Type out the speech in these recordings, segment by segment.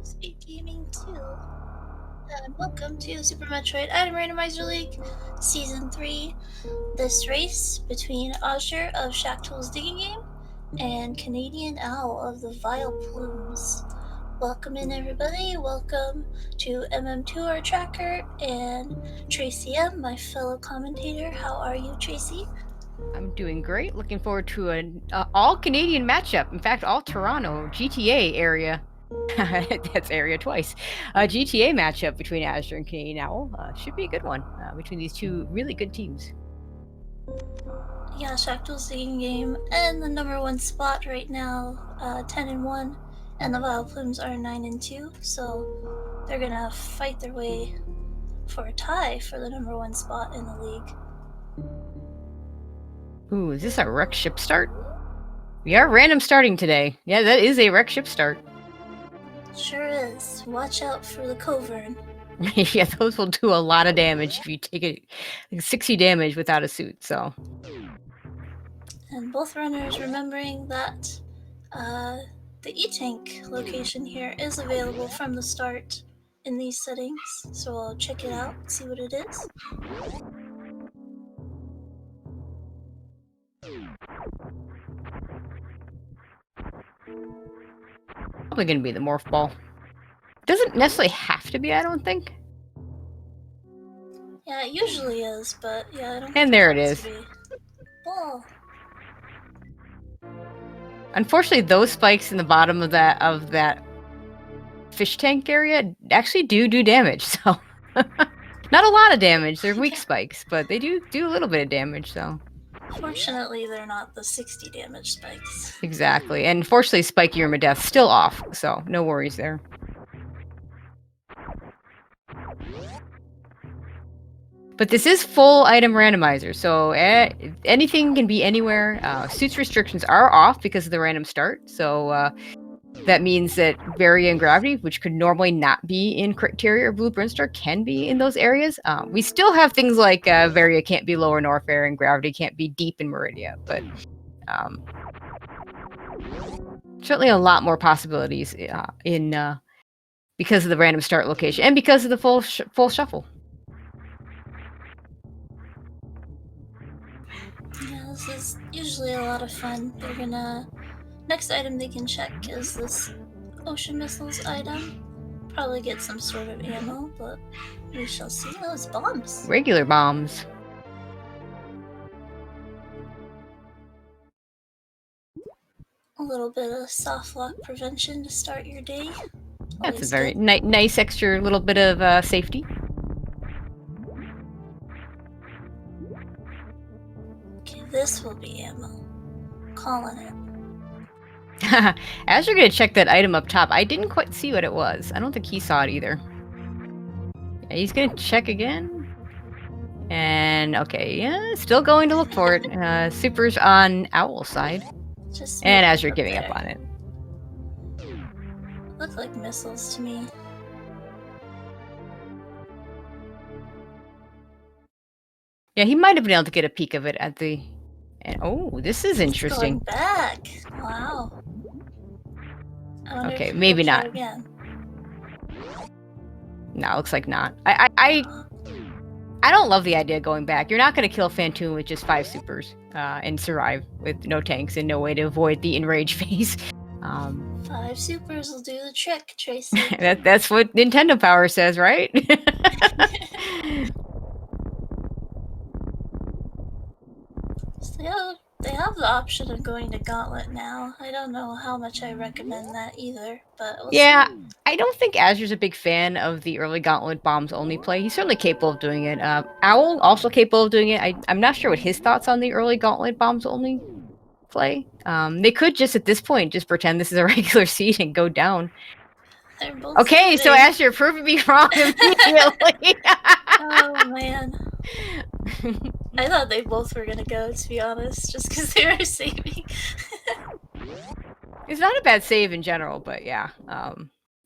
Speed Gaming 2. And welcome to Super Metroid Item Randomizer League Season 3. This race between Azure of Shaktool's Digging Game and Canadian Owl of the Vileplumes. Welcome in, everybody. Welcome to MM2, our tracker, and Tracy M, my fellow commentator. How are you, Tracy? I'm doing great. Looking forward to an all-Canadian matchup. In fact, all Toronto, GTA area. That's area twice. GTA matchup between Azure and Canadian Owl. Should be a good one between these two really good teams. Yeah, Shaktool's Digging Game and the number one spot right now, 10-1, and the Vileplumes are 9-2. So they're gonna fight their way for a tie for the number one spot in the league. Ooh, is this a wreck ship start? We are random starting today. Yeah, that is a wreck ship start. Sure is. Watch out for the Covern. Yeah, those will do a lot of damage if you take it, like 60 damage without a suit, so. And both runners remembering that the E-Tank location here is available from the start in these settings. So I'll check it out, see what it is. Probably going to be the morph ball. Doesn't necessarily have to be, I don't think. Yeah, it usually is, but yeah, I don't. And there it is. Ball. Unfortunately, those spikes in the bottom of that fish tank area actually do damage. So, not a lot of damage. They're weak spikes, but they do a little bit of damage. So. Fortunately, they're not the 60 damage spikes. Exactly, and fortunately, Spiky Irma Death still off, so no worries there. But this is full item randomizer, so anything can be anywhere. Suits restrictions are off because of the random start, so that means that Varia and Gravity, which could normally not be in Criteria or Blue Brinstar, can be in those areas. We still have things like Varia can't be Lower Norfair and Gravity can't be deep in Meridia, but certainly a lot more possibilities in because of the random start location and because of the full shuffle. Yeah, this is usually a lot of fun. They're gonna... Next item they can check is this Ocean Missiles item. Probably get some sort of ammo, but we shall see. Oh, it's bombs. Regular bombs. A little bit of soft lock prevention to start your day. That's a very nice extra little bit of safety. Okay, this will be ammo. Calling it. As you're gonna check that item up top, I didn't quite see what it was. I don't think he saw it either. Yeah, he's gonna check again. And okay, yeah, still going to look for it. Super's on Owl's side. And as you're giving up on it. Look like missiles to me. Yeah, he might have been able to get a peek of it at the... And, oh, this is interesting. It's going back. Wow. Okay, maybe not. Again. No, looks like not. I don't love the idea of going back. You're not going to kill Phantoon with just 5 supers and survive with no tanks and no way to avoid the enrage phase. 5 supers will do the trick, Tracy. That's what Nintendo Power says, right? So they have the option of going to Gauntlet now. I don't know how much I recommend that either, but we'll see. I don't think Azure's a big fan of the early Gauntlet bombs only play. He's certainly capable of doing it. Owl also capable of doing it. I'm not sure what his thoughts on the early Gauntlet bombs only play. They could just at this point just pretend this is a regular seed and go down. Okay, so Azure proving me wrong immediately. Oh man. I thought they both were gonna go, to be honest, just because they were saving. It's not a bad save in general, but yeah.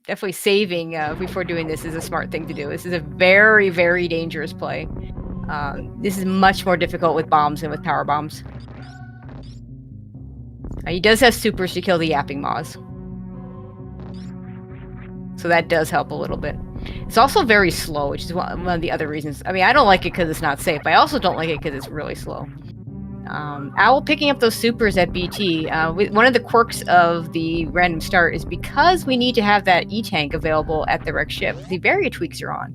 Definitely saving before doing this is a smart thing to do. This is a very, very dangerous play. This is much more difficult with bombs than with power bombs. He does have supers to kill the yapping maws. so that does help a little bit. It's also very slow, which is one of the other reasons. I mean, I don't like it because it's not safe. I also don't like it because it's really slow. Owl picking up those supers at BT. One of the quirks of the random start is because we need to have that E-tank available at the wreck ship, the Varia tweaks are on,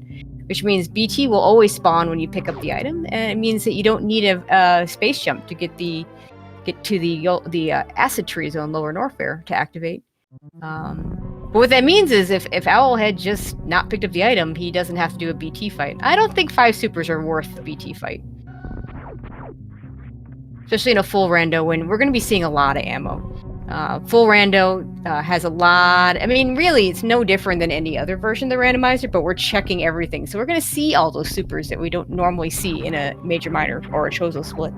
which means BT will always spawn when you pick up the item, and it means that you don't need a space jump to get to the acid tree zone lower Norfair to activate. But what that means is if Owl had just not picked up the item, he doesn't have to do a BT fight. I don't think 5 supers are worth the BT fight. Especially in a full rando when we're going to be seeing a lot of ammo. Full rando has a lot. I mean, really, it's no different than any other version of the randomizer, but we're checking everything. So we're going to see all those supers that we don't normally see in a major minor or a Chozo split.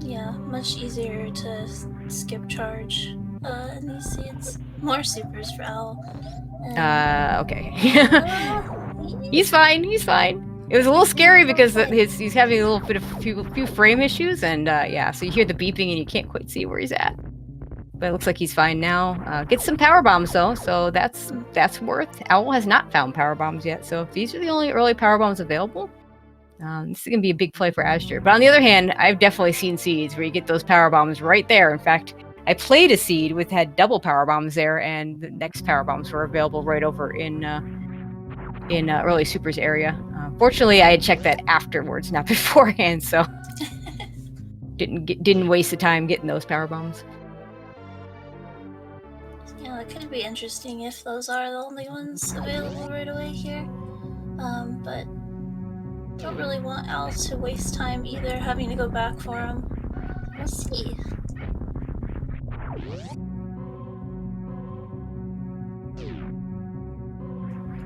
Yeah, much easier to skip charge in these seeds. More supers for Owl. Okay. He's fine. He's fine. It was a little scary because he's having a little bit of few frame issues, and yeah, so you hear the beeping and you can't quite see where he's at. But it looks like he's fine now. Get some power bombs though, so that's worth. Owl has not found power bombs yet, so if these are the only early power bombs available, this is gonna be a big play for Azure. But on the other hand, I've definitely seen seeds where you get those power bombs right there. In fact, I played a seed with had double power bombs there, and the next power bombs were available right over in early supers area. Fortunately, I had checked that afterwards, not beforehand, so didn't waste the time getting those power bombs. Yeah, it could be interesting if those are the only ones available right away here. But don't really want Al to waste time either having to go back for them. We'll see.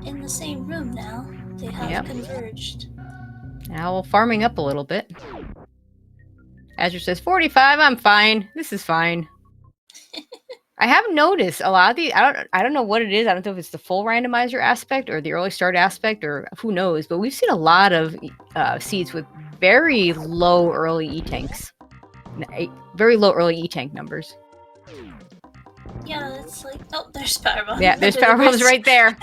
In the same room now, they have converged. Owl farming up a little bit. Azure says 45. I'm fine. This is fine. I have noticed a lot of the. I don't know what it is. I don't know if it's the full randomizer aspect or the early start aspect or who knows. But we've seen a lot of seeds with very low early E-tanks. Very low early E-tank numbers. Yeah, it's like, oh, there's power bombs. Yeah, there's power bombs right there.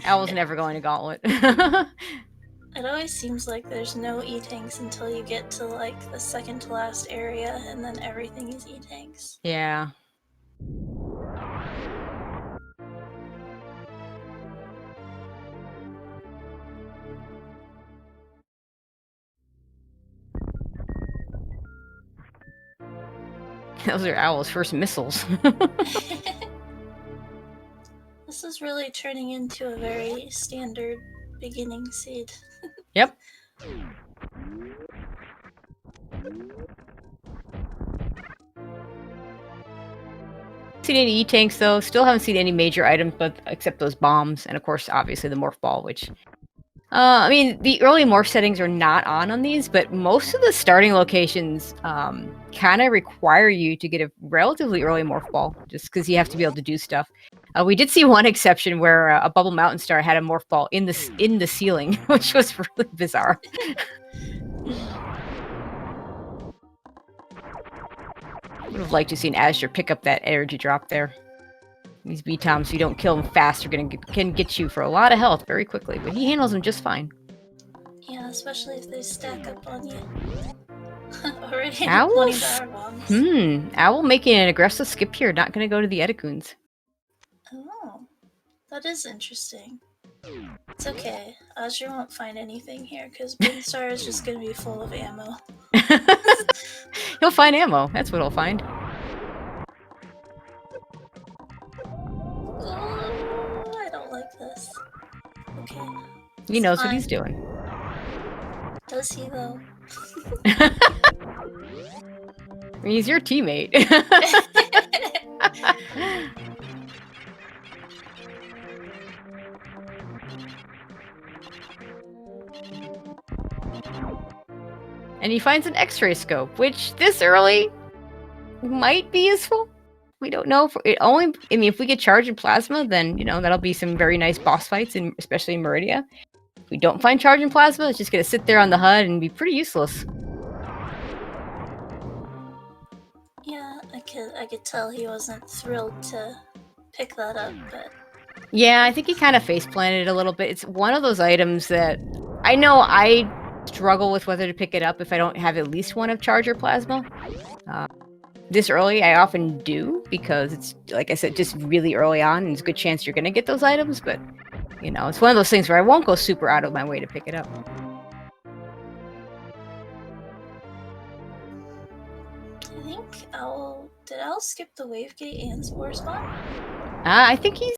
Owl's never going to gauntlet. It always seems like there's no E-tanks until you get to like the second to last area, and then everything is E-tanks. Yeah. Those are Owl's first missiles. This is really turning into a very standard beginning seed. Yep. Seen any E-tanks though. Still haven't seen any major items, but except those bombs, and of course, obviously the morph ball, which. I mean, the early morph settings are not on these, but most of the starting locations kind of require you to get a relatively early morph ball, just because you have to be able to do stuff. We did see one exception where a Bubble Mountain Star had a morph ball in the ceiling, which was really bizarre. Would have liked to see an Azure pick up that energy drop there. These B-toms, if you don't kill them fast, can get you for a lot of health very quickly, but he handles them just fine. Yeah, especially if they stack up on you. Already Owl's, power bombs. Owl making an aggressive skip here, not going to go to the Eticoons. Oh, that is interesting. It's okay. Azure won't find anything here, because Boomstar is just going to be full of ammo. He'll find ammo. That's what he'll find. I don't like this. Okay. He knows what he's doing. Does he, though? I mean, he's your teammate. And he finds an X-ray scope, which this early might be useful. We don't know. If we get charged in plasma, then that'll be some very nice boss fights, especially in Meridia. If we don't find charge in plasma, it's just gonna sit there on the HUD and be pretty useless. Yeah, I could tell he wasn't thrilled to pick that up, but Yeah, I think he kind of face planted it a little bit. It's one of those items that I know I struggle with whether to pick it up if I don't have at least one of Charger Plasma. This early, I often do because it's, like I said, just really early on, and there's a good chance you're going to get those items, but, you know, it's one of those things where I won't go super out of my way to pick it up. I think did Owl skip the wave gate and spore spawn? I think he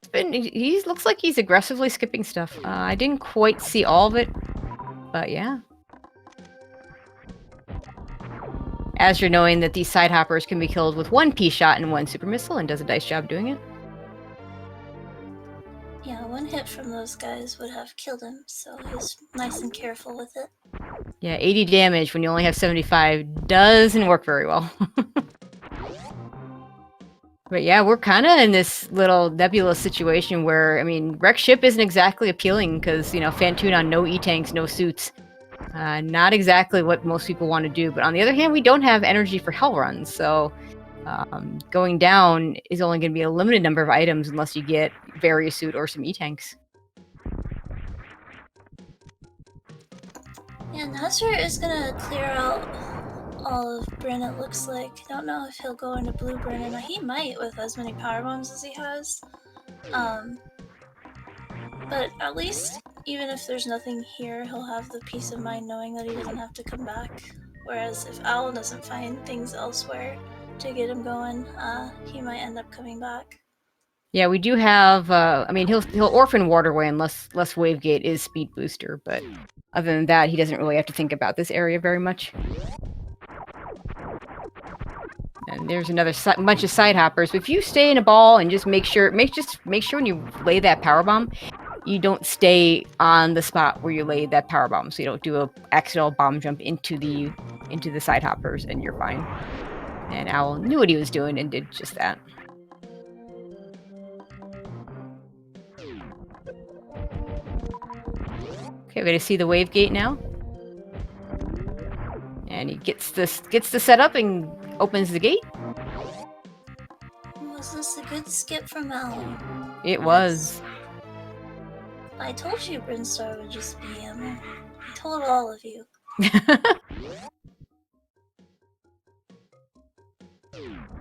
looks like he's aggressively skipping stuff. I didn't quite see all of it, but yeah. As you're knowing that these side hoppers can be killed with one pea shot and one super missile, and does a nice job doing it. Yeah, one hit from those guys would have killed him, so he's nice and careful with it. Yeah, 80 damage when you only have 75 doesn't work very well. But yeah, we're kind of in this little nebulous situation where, I mean, wreck ship isn't exactly appealing because, you know, Fantoon on no E-tanks, no suits. Not exactly what most people want to do. But on the other hand, we don't have energy for hell runs. So going down is only going to be a limited number of items unless you get various suit or some E-tanks. Yeah, Nasser is gonna clear out all of Bryn, it looks like. I don't know if he'll go into blue Bryn or not. He might with as many power bombs as he has. But at least, even if there's nothing here, he'll have the peace of mind knowing that he doesn't have to come back. Whereas if Owl doesn't find things elsewhere to get him going, he might end up coming back. Yeah, we do have. I mean, he'll orphan waterway unless Wavegate is speed booster, but other than that, he doesn't really have to think about this area very much. And there's another bunch of side hoppers. If you stay in a ball and just make sure when you lay that power bomb, you don't stay on the spot where you laid that power bomb, so you don't do a accidental bomb jump into the side hoppers, and you're fine. And Owl knew what he was doing and did just that. Okay, we're gonna see the wave gate now. And he gets the setup and opens the gate. Was this a good skip from Owl? It was. I told you Brinstar would just be him. I told all of you.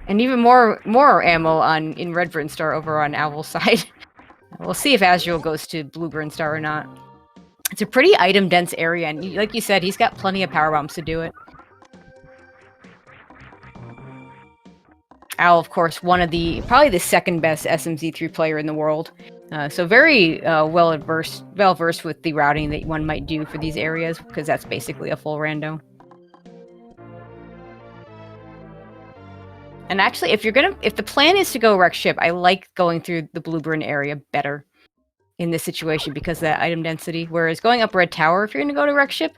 And even more ammo in Red Brinstar over on Owl's side. We'll see if Azrael goes to Blue Brinstar or not. It's a pretty item-dense area, and like you said, he's got plenty of power bombs to do it. Owl, of course, probably the second best SMZ3 player in the world. So very well versed with the routing that one might do for these areas, because that's basically a full rando. And actually, if the plan is to go wreck ship, I like going through the Blue Burn area better in this situation because of that item density. Whereas going up Red Tower, if you're going to go to wreck ship,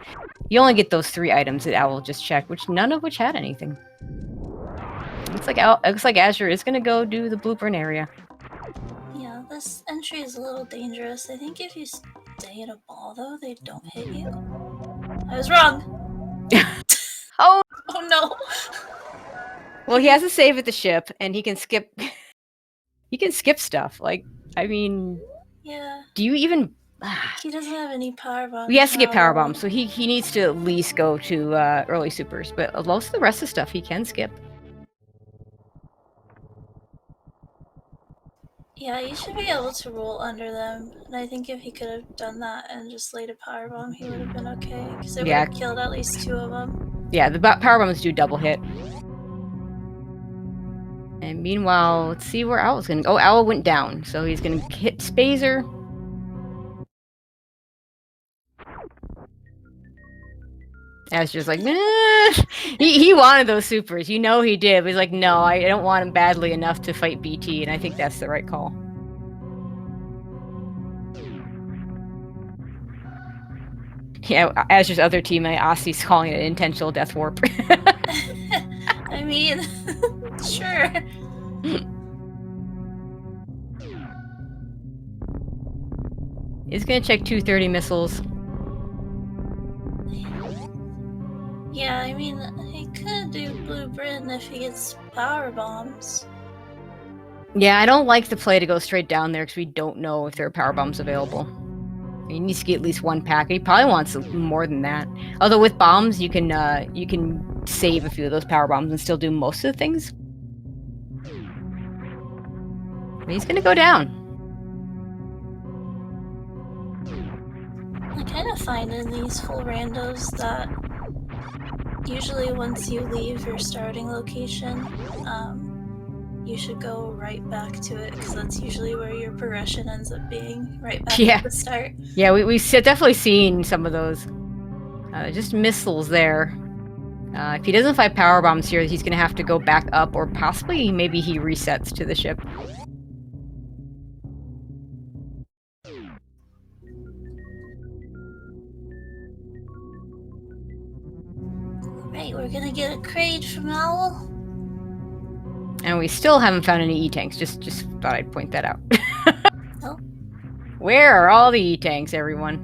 you only get those 3 items that Owl just checked, none of which had anything. Looks like Azure is going to go do the Blue Burn area. Yeah, this entry is a little dangerous. I think if you stay in a ball, though, they don't hit you. I was wrong! Oh! Oh no! Well, he has a save at the ship, and he can skip... he can skip stuff. Like, I mean... Yeah. Do you even... He doesn't have any power bombs. He has to get power bombs, so he needs to at least go to early supers. But most of the rest of the stuff he can skip. Yeah, you should be able to roll under them. And I think if he could have done that and just laid a power bomb, he would have been okay. Because it would have killed at least 2 of them. Yeah, the power bombs do double hit. And meanwhile, let's see where Owl's going to go. Oh, Owl went down, so he's going to hit Spazer. Azra's like, nah. He wanted those supers. You know he did. But he's like, no, I don't want him badly enough to fight BT, and I think that's the right call. Yeah, Azra's other teammate, Ossie's calling it an intentional death warp. I mean, sure. He's gonna check 230 missiles. Yeah, I mean, he could do Blue Britain if he gets power bombs. Yeah, I don't like the play to go straight down there because we don't know if there are power bombs available. He needs to get at least one pack. He probably wants more than that. Although with bombs, you can save a few of those power bombs and still do most of the things. But he's gonna go down. I kind of find in these full randos that usually once you leave your starting location, you should go right back to it because that's usually where your progression ends up being, right back at the start. Yeah, we've definitely seen some of those. Just missiles there. If he doesn't find power bombs here, he's gonna have to go back up, or possibly maybe he resets to the ship. Right, we're gonna get a crate from Owl. And we still haven't found any E-tanks. Just thought I'd point that out. Nope. Where are all the E-tanks, everyone?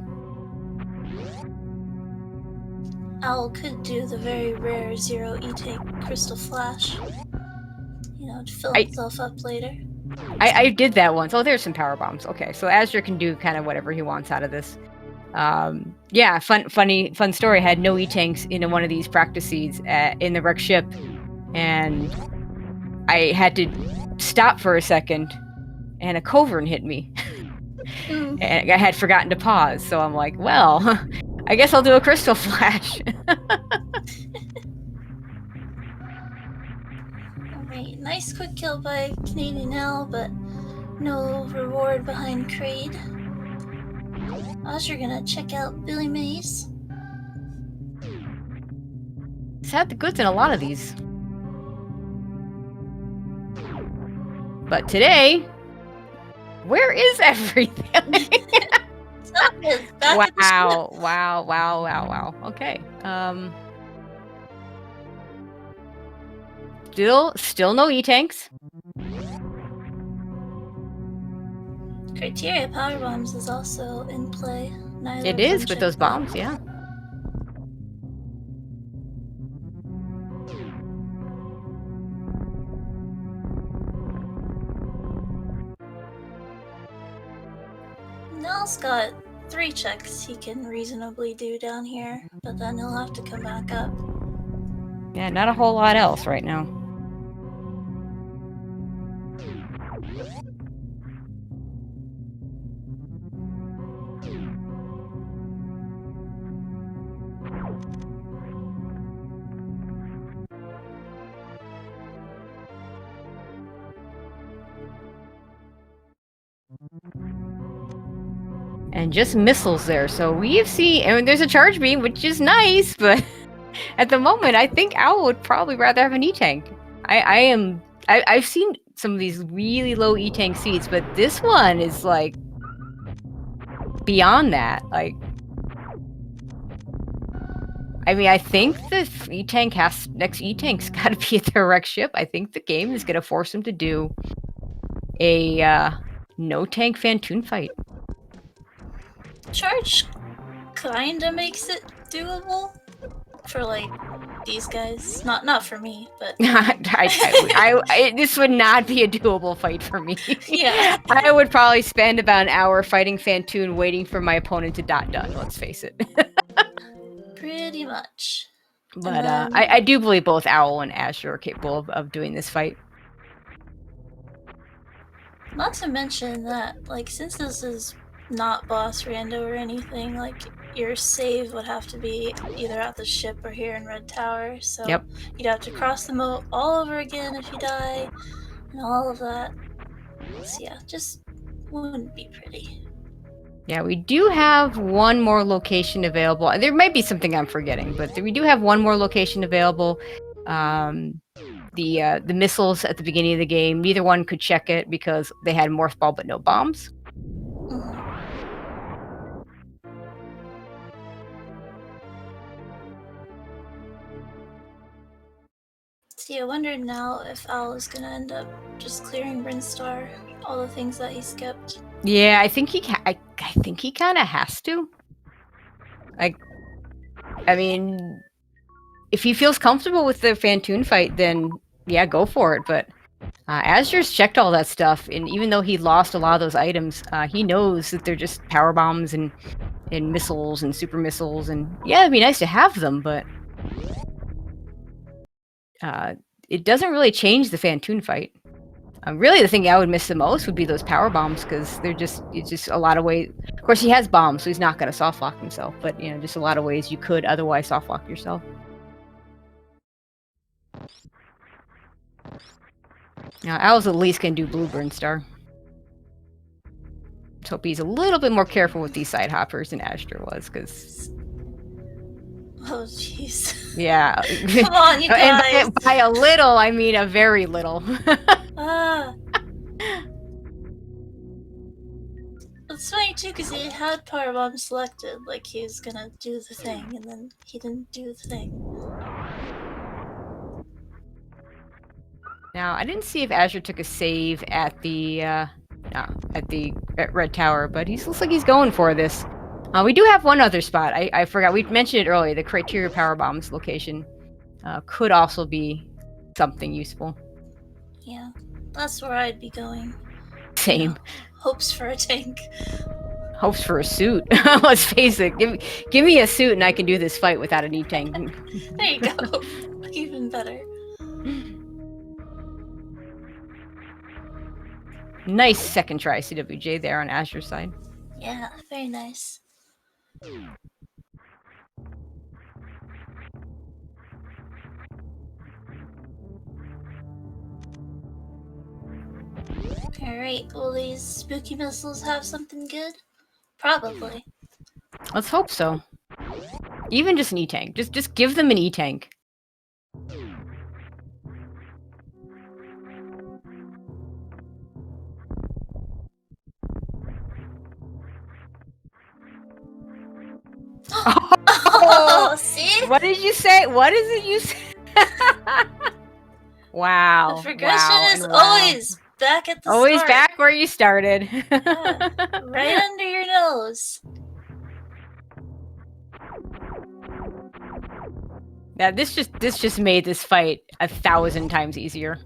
Owl could do the very rare 0 E-tank crystal flash. You know, to fill himself up later. I did that once. Oh, there's some power bombs. Okay, so Azure can do kind of whatever he wants out of this. Yeah, fun story. I had no E-tanks in one of these practice seeds in the wrecked ship, and I had to stop for a second, and a Covern hit me. And I had forgotten to pause, so I'm like, well, I guess I'll do a crystal flash. Alright, nice quick kill by Canadian L, but no reward behind Kraid. You're gonna check out Billy Mays. He's had the goods in a lot of these. But today, where is everything? Wow. Okay. Still no E-tanks. Criteria power bombs is also in play. Neither it is with those bombs, yeah. Nell's got 3 checks he can reasonably do down here, but then he'll have to come back up. Yeah, not a whole lot else right now. And just missiles there. So we've seen, I mean, there's a charge beam, which is nice, but at the moment, I think Owl would probably rather have an E-tank. I've seen some of these really low E-tank seeds, but this one is like beyond that. Like, I mean, I think the E-tank next E-tank's got to be at the wreck ship. I think the game is going to force him to do a no tank Fantoon fight. Charge kinda makes it doable for like these guys. Not for me, but this would not be a doable fight for me. Yeah. I would probably spend about an hour fighting Fantoon, waiting for my opponent to dot done. Let's face it. Pretty much. But I do believe both Owl and Azure are capable of doing this fight. Not to mention that, like, since this is not boss rando or anything, like, your save would have to be either at the ship or here in Red Tower, so you'd have to cross the moat all over again if you die, and all of that. So yeah, just wouldn't be pretty. Yeah, we do have one more location available. There might be something I'm forgetting, but we do have one more location available. The missiles at the beginning of the game, neither one could check it because they had morph ball but no bombs. See, I wonder now if Owl is gonna end up just clearing Brinstar, all the things that he skipped. Yeah, I think he kind of has to. Like, I mean, if he feels comfortable with the Fantoon fight, then yeah, go for it. But Azur's checked all that stuff, and even though he lost a lot of those items, he knows that they're just power bombs and missiles and super missiles, and yeah, it'd be nice to have them, but it doesn't really change the Fantoon fight. Really, the thing I would miss the most would be those power bombs, because it's just a lot of ways. Of course, he has bombs, so he's not going to soft lock himself, but just a lot of ways you could otherwise soft lock yourself. Now, Owl's at least can do Blue Burn Star. Let's hope he's a little bit more careful with these side hoppers than Astra was, because... Oh, jeez. Yeah. Come on, you guys. And by a little, I mean a very little. It's funny too, because he had power bomb selected, like he was gonna do the thing, and then he didn't do the thing. Now, I didn't see if Azure took a save at the Red Tower, but he looks like he's going for this. We do have one other spot. I forgot. We mentioned it earlier. The Criteria Power Bombs location could also be something useful. Yeah, that's where I'd be going. Same. Hopes for a tank. Hopes for a suit. Let's face it. Give me a suit and I can do this fight without an E-tank. There you go. Even better. Nice second try CWJ there on Azure's side. Yeah, very nice. Alright, will these spooky missiles have something good? Probably. Let's hope so. Even just an E-tank. Just give them an E-tank. Oh, see? What did you say? What is it you said? Wow. The progression is always back at the start. Always back where you started. Yeah, right under your nose. Now this just made this fight 1,000 times easier.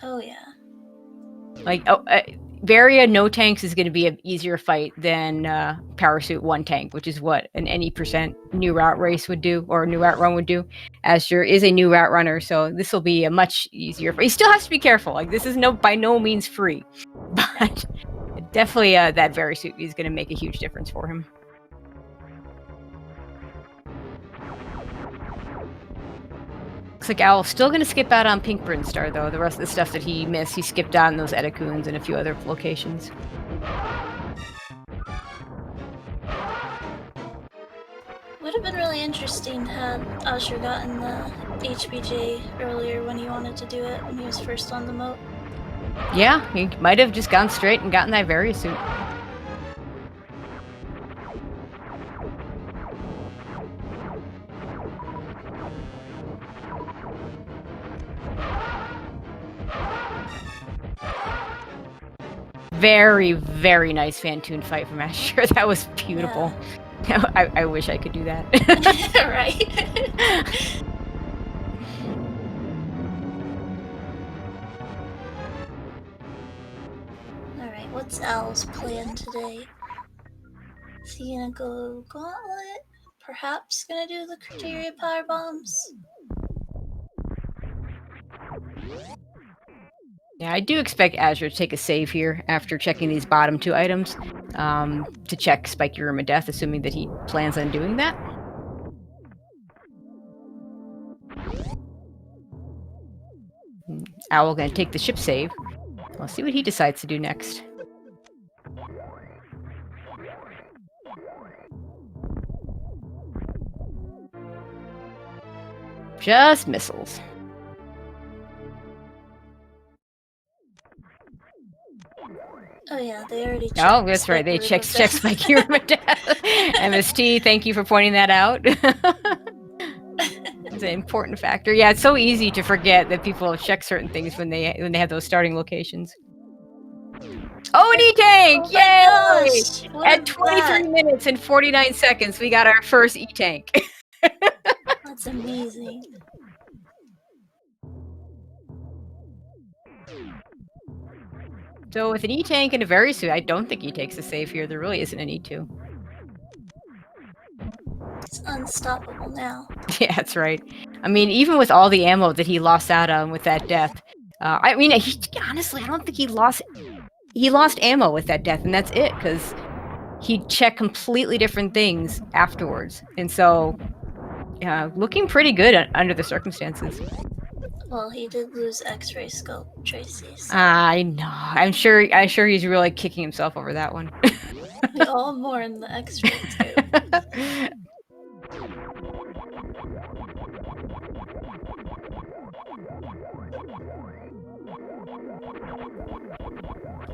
Oh yeah. Like Varia no tanks is going to be an easier fight than Power Suit 1 tank, which is what an any percent new route race would do, or new route run would do. Azure is a new route runner, so this will be a much easier fight. He still has to be careful. Like this is by no means free, but definitely that Varia Suit is going to make a huge difference for him. Looks like Owl's still going to skip out on Pink Burn Star, though. The rest of the stuff that he missed, he skipped out in those Edacoons and a few other locations. Would have been really interesting had Azure gotten the HBJ earlier when he wanted to do it, when he was first on the moat. Yeah, he might have just gone straight and gotten that Varia Suit. Very, very nice Fantoon fight from Asher. That was beautiful. Yeah. I wish I could do that. Right? Alright, what's Owl's plan today? Is he gonna go Gauntlet? Perhaps gonna do the Criteria Power Bombs? Yeah, I do expect Azure to take a save here after checking these bottom 2 items to check Spiky Room of Death, assuming that he plans on doing that. Owl going to take the ship save. We'll see what he decides to do next. Just missiles. Oh yeah, they already checked. Oh, that's right. They checked Spiky Room of Death. MST, thank you for pointing that out. It's an important factor. Yeah, it's so easy to forget that people check certain things when they have those starting locations. Oh, an E-tank! Oh yay! At 23 minutes and 49 seconds, we got our first E-tank. That's amazing. So with an E-Tank and a Very Suit, I don't think he takes a save here. There really isn't a need to. It's unstoppable now. Yeah, that's right. I mean, even with all the ammo that he lost out on with that death, I mean, honestly, I don't think he lost ammo with that death, and that's it, because he checked completely different things afterwards, and so looking pretty good under the circumstances. Well, he did lose X-ray scope, Tracy. So. I know. I'm sure he's really kicking himself over that one. We all mourn the X-ray scope.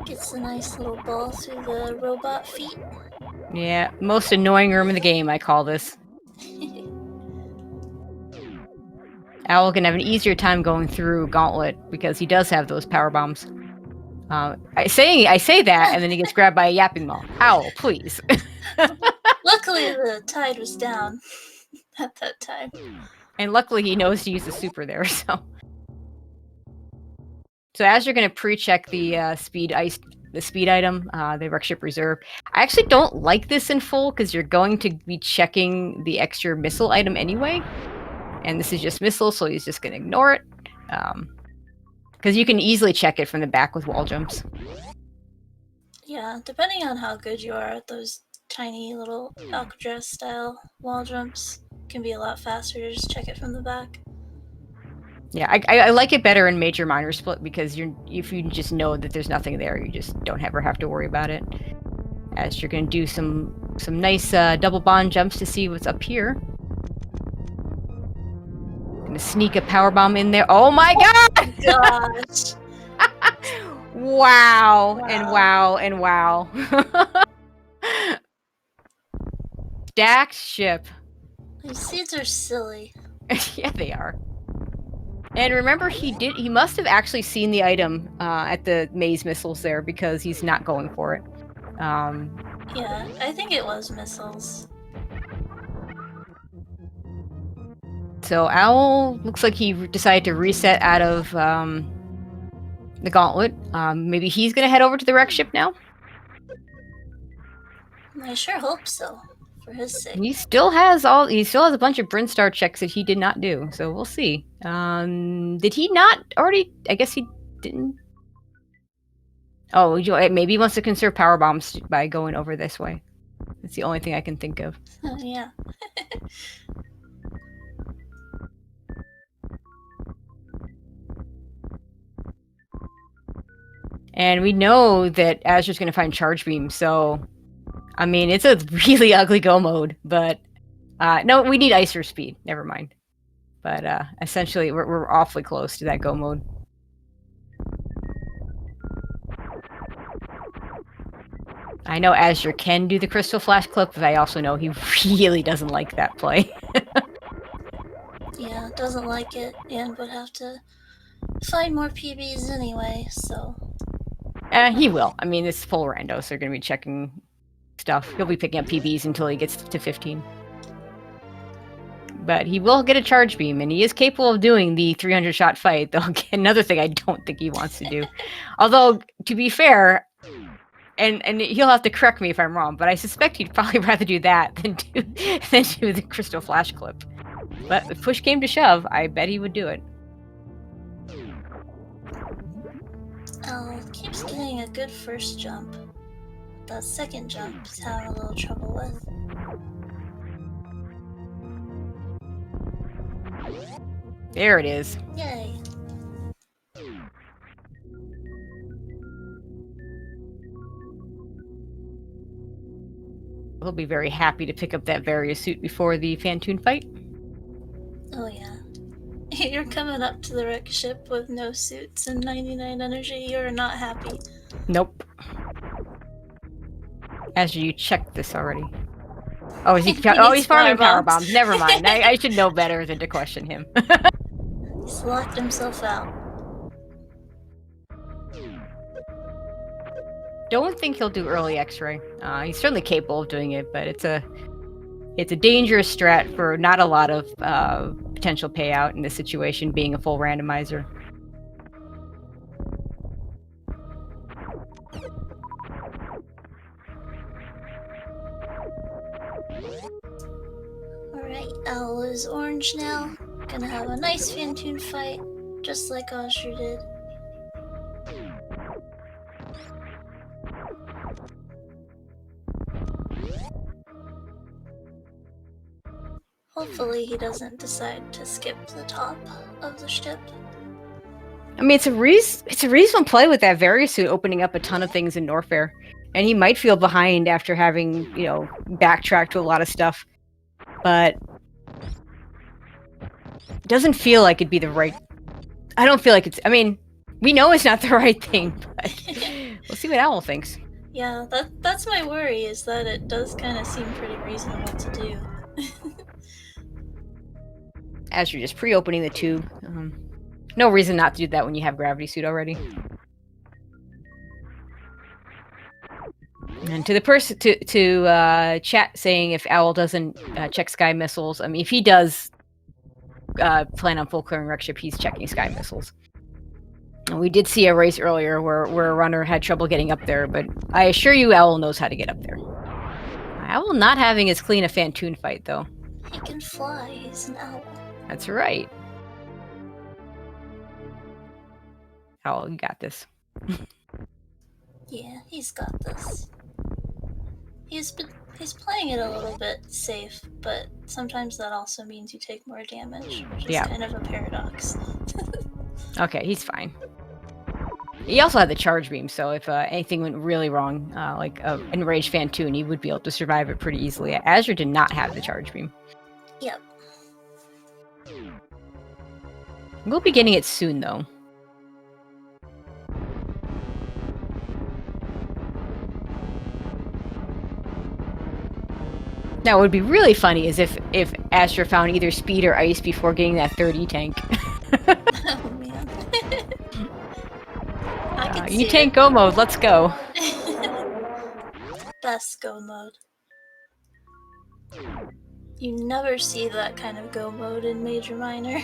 Gets a nice little ball through the robot feet. Yeah, most annoying room in the game, I call this. Owl can have an easier time going through Gauntlet because he does have those power bombs. I say that, and then he gets grabbed by a yapping maw. Owl, please. Luckily, the tide was down at that time. And luckily, he knows to use the super there, so. So as you're going to pre-check the speed item, the wreck ship reserve, I actually don't like this in full because you're going to be checking the extra missile item anyway. And this is just missile, so he's just going to ignore it. Because you can easily check it from the back with wall jumps. Yeah, depending on how good you are at those tiny little Alcatraz style wall jumps, can be a lot faster to just check it from the back. Yeah, I like it better in major minor split because if you just know that there's nothing there, you just don't ever have to worry about it. As you're going to do some nice double bond jumps to see what's up here. Gonna sneak a power bomb in there. Oh my god! Gosh. Wow. And wow and wow. Stacked ship. These seeds are silly. Yeah, they are. And remember, he must have actually seen the item at the maze missiles there because he's not going for it. Yeah, I think it was missiles. So Owl looks like he decided to reset out of the gauntlet. Maybe he's gonna head over to the wreck ship now. I sure hope so, for his sake. He still has a bunch of Brinstar checks that he did not do, so we'll see. Did he not already? I guess he didn't. Oh, maybe he wants to conserve power bombs by going over this way. That's the only thing I can think of. Yeah. And we know that Azure's going to find Charge Beam, so... I mean, it's a really ugly go mode, but... no, we need Icer Speed. Never mind. But essentially, we're awfully close to that go mode. I know Azure can do the Crystal Flash clip, but I also know he really doesn't like that play. Yeah, doesn't like it, and would have to find more PBs anyway, so... He will. I mean, it's full rando, so they're going to be checking stuff. He'll be picking up PBs until he gets to 15. But he will get a charge beam, and he is capable of doing the 300-shot fight, though another thing I don't think he wants to do. Although, to be fair, and he'll have to correct me if I'm wrong, but I suspect he'd probably rather do that than do the Crystal Flash clip. But if push came to shove, I bet he would do it. Keeps getting a good first jump. That second jump he's having a little trouble with. There it is. Yay. He'll be very happy to pick up that various suit before the Fantoon fight. Oh yeah. You're coming up to the wreck ship with no suits and 99 energy, you're not happy. Nope. Azure, you checked this already. Oh, is he? He's farming power bombs. Never mind. I should know better than to question him. He's locked himself out. Don't think he'll do early X-ray. He's certainly capable of doing it, but it's a dangerous strat for not a lot of potential payout in this situation, being a full randomizer. Alright, Owl is orange now. Gonna have a nice Phantoon fight, just like Osher did. Hopefully he doesn't decide to skip the top of the ship. I mean, it's a reasonable play with that Varisuit opening up a ton of things in Norfair. And he might feel behind after having, backtracked to a lot of stuff. But it doesn't feel like it'd be the right... I don't feel like it's... I mean, we know it's not the right thing, but we'll see what Owl thinks. Yeah, that's my worry, is that it does kind of seem pretty reasonable to do. As you're just pre-opening the tube. No reason not to do that when you have Gravity Suit already. And to the person to chat saying if Owl doesn't check Sky Missiles, I mean, if he does plan on full clearing wreck ship, he's checking Sky Missiles. And we did see a race earlier where a runner had trouble getting up there, but I assure you Owl knows how to get up there. Owl not having as clean a Phantoon fight, though. He can fly, he's an owl. That's right. Owl, you got this. Yeah, he's got this. He's playing it a little bit safe, but sometimes that also means you take more damage, which is kind of a paradox. Okay, he's fine. He also had the charge beam, so if anything went really wrong, like an enraged Phantoon, he would be able to survive it pretty easily. Azure did not have the charge beam. Yep. We'll be getting it soon, though. Now, what would be really funny is if Astra found either speed or ice before getting that 30 tank. Oh, man. I can see tank go mode, let's go. Best go mode. You never see that kind of go mode in Major Minor.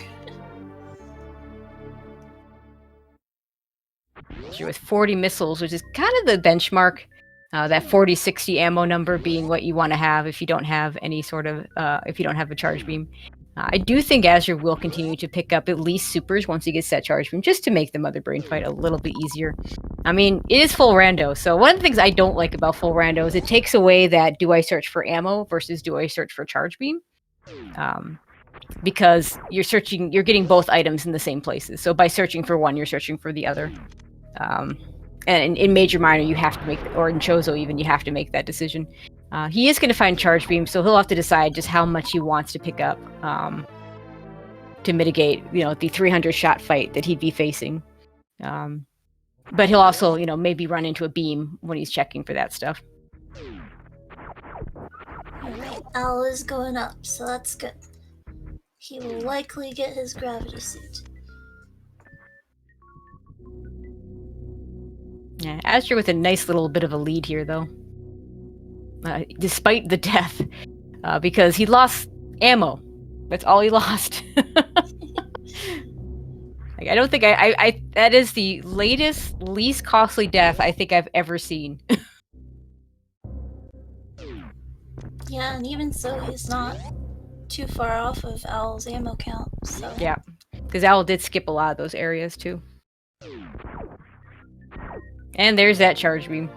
With 40 missiles, which is kind of the benchmark. That 40-60 ammo number being what you want to have if you don't have any sort of, if you don't have a charge beam. I do think Azure will continue to pick up at least supers once he gets that charge beam, just to make the Mother Brain fight a little bit easier. I mean, it is full rando, so one of the things I don't like about full rando is it takes away that do I search for ammo versus do I search for charge beam. Because you're getting both items in the same places. So by searching for one, you're searching for the other. And in Major Minor, you have to make, or in Chozo even, you have to make that decision. He is going to find charge beam, so he'll have to decide just how much he wants to pick up to mitigate, the 300 shot fight that he'd be facing. But he'll also, maybe run into a beam when he's checking for that stuff. Alright, Owl is going up, so that's good. He will likely get his gravity suit. Yeah, Astra with a nice little bit of a lead here, though. Despite the death. Because he lost ammo. That's all he lost. I don't think I that is the least costly death I think I've ever seen. Yeah, and even so, he's not too far off of Owl's ammo count, so... Yeah, because Owl did skip a lot of those areas, too. And there's that charge beam.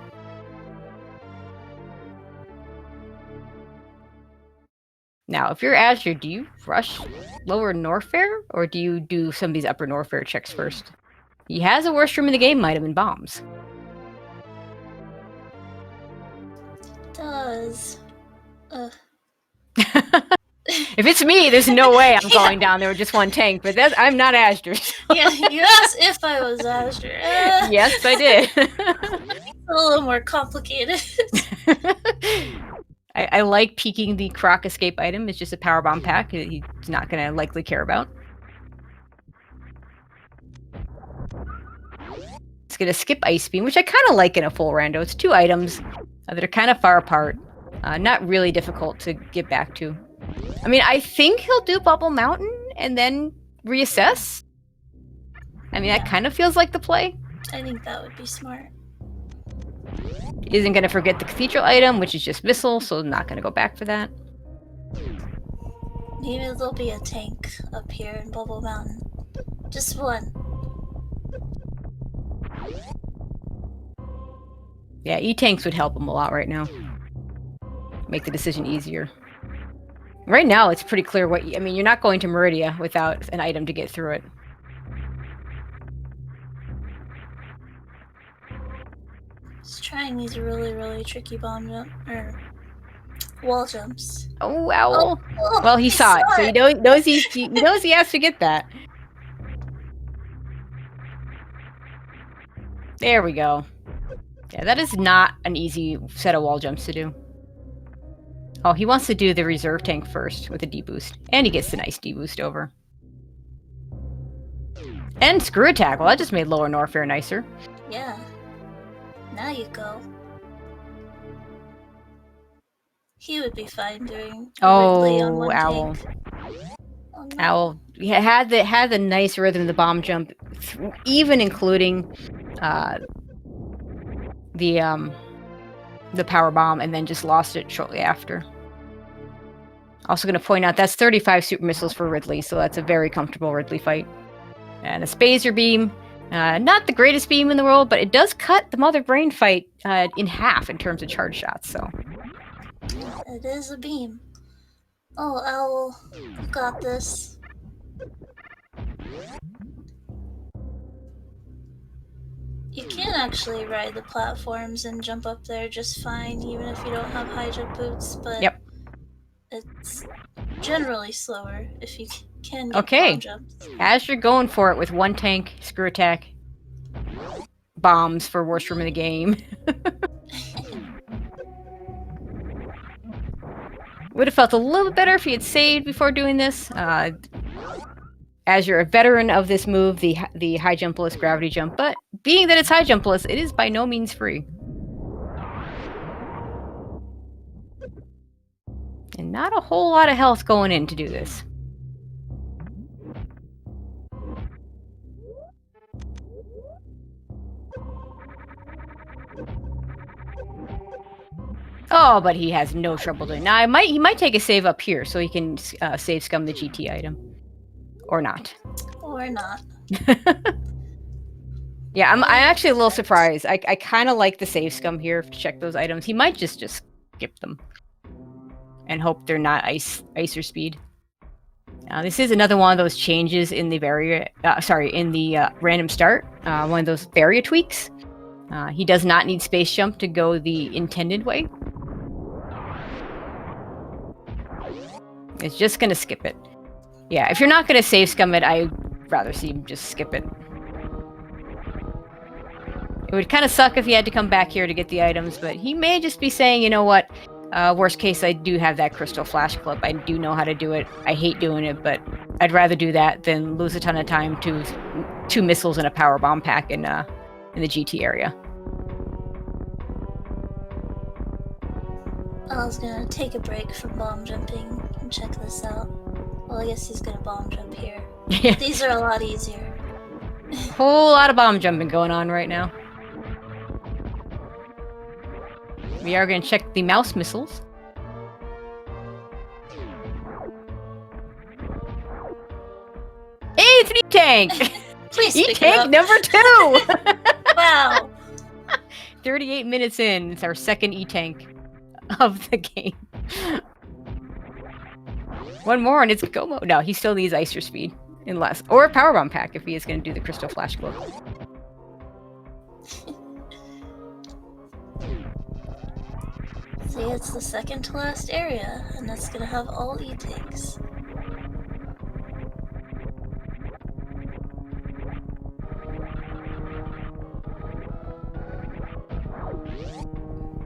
Now, if you're Azure, do you rush lower Norfair, or do you do some of these upper Norfair checks first? He has a worst room in the game item in bombs. Does. If it's me, there's no way I'm going down there with just one tank, but I'm not Azure. So. Yeah, you asked if I was Azure. Yes, I did. It's a little more complicated. I like peeking the Croc escape item. It's just a power bomb pack. He's not going to likely care about. It's going to skip Ice Beam, which I kind of like in a full rando. It's 2 items that are kind of far apart. Not really difficult to get back to. I mean, I think he'll do Bubble Mountain and then reassess. I mean, that kind of feels like the play. I think that would be smart. Isn't going to forget the Cathedral item, which is just Missile, so not going to go back for that. Maybe there'll be a tank up here in Bubble Mountain. Just one. Yeah, E-tanks would help him a lot right now. Make the decision easier. Right now, it's pretty clear what... I mean, you're not going to Meridia without an item to get through it. He's trying these really, really tricky bomb jump... or... wall jumps. Oh, owl. Oh, well, he saw it, so he knows he has to get that. There we go. Yeah, that is not an easy set of wall jumps to do. Oh, he wants to do the reserve tank first with a D-boost. And he gets the nice D-boost over. And screw attack. Well, that just made Lower Norfair nicer. Yeah. Now you go. He would be fine doing Ridley on one Owl. tank. Oh, no. Owl had the nice rhythm of the bomb jump, even including the power bomb, and then just lost it shortly after. Also going to point out that's 35 super missiles for Ridley, so that's a very comfortable Ridley fight. And a Spazer beam, not the greatest beam in the world, but it does cut the Mother Brain fight in half in terms of charge shots. So it is a beam. Oh, Owl, you got this. You can actually ride the platforms and jump up there just fine, even if you don't have high jump boots, but yep. It's generally slower if you can get Okay. jumps. As you're going for it with one tank, screw attack, bombs for worst room in the game. Would have felt a little better if he had saved before doing this. As you're a veteran of this move, the high jumpless gravity jump, but being that it's high jumpless, it is by no means free. And not a whole lot of health going in to do this. Oh, but he has no trouble doing. Now, he might take a save up here, so he can save scum the GT item, or not. Or not. Yeah, I'm actually a little surprised. I kind of like the save scum here to check those items. He might just skip them and hope they're not ice or speed. This is another one of those changes in the random start. One of those area tweaks. He does not need space jump to go the intended way. It's just gonna skip it. Yeah, if you're not gonna save scum it, I'd rather see him just skip it. It would kind of suck if he had to come back here to get the items, but he may just be saying, you know what, worst case, I do have that crystal flash clip. I do know how to do it. I hate doing it, but I'd rather do that than lose a ton of time to 2 missiles and a power bomb pack in the GT area. I was gonna take a break from bomb jumping and check this out. Well, I guess he's gonna bomb jump here. Yeah. These are a lot easier. Whole lot of bomb jumping going on right now. We are going to check the mouse missiles. Hey, it's an E-tank! Please E-tank number 2! Wow! 38 minutes in, it's our second E-tank of the game. One more and it's go mode. No, he still needs ice or speed. Unless, or a power bomb pack if he is going to do the crystal flash glow. See, it's the second to last area, and that's gonna have all E-tanks.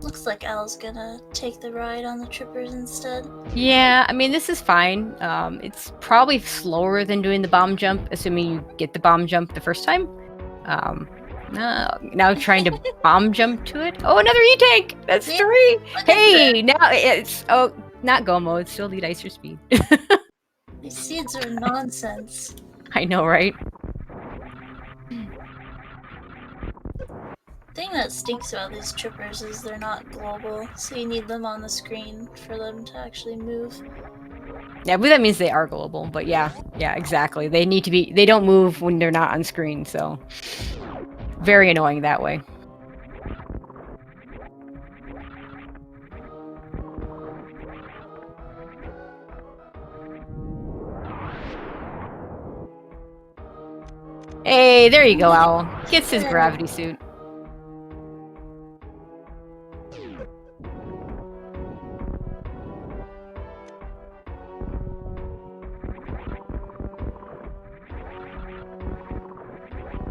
Looks like Al's gonna take the ride on the trippers instead. Yeah, I mean, this is fine. It's probably slower than doing the bomb jump, assuming you get the bomb jump the first time. Now trying to bomb jump to it. Oh, another E-tank! That's 3! Hey, now it's... Oh, not go mode. Still need ice or speed. These seeds are nonsense. I know, right? thing that stinks about these trippers is they're not global, so you need them on the screen for them to actually move. Yeah, but that means they are global. But yeah, exactly. They need to be. They don't move when they're not on screen, so very annoying that way. Hey, there you go, Owl. Gets his gravity suit.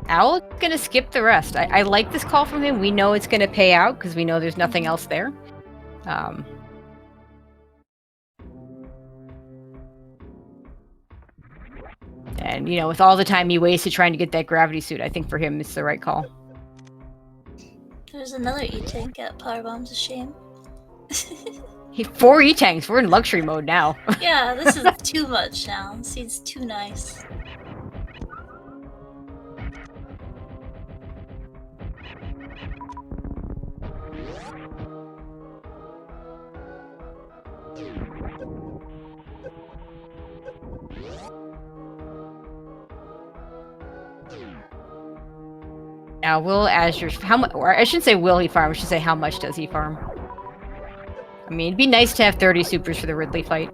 Owl's gonna skip the rest. I like this call from him. We know it's gonna pay out because we know there's nothing else there. And, you know, with all the time he wasted trying to get that gravity suit, I think for him it's the right call. There's another E-Tank at Power Bomb's a shame. 4 E-Tanks. We're in luxury mode now. Yeah, this is too much now. This seems too nice. Now, will Azure... How much... Or I shouldn't say will he farm. I should say how much does he farm. I mean, it'd be nice to have 30 supers for the Ridley fight.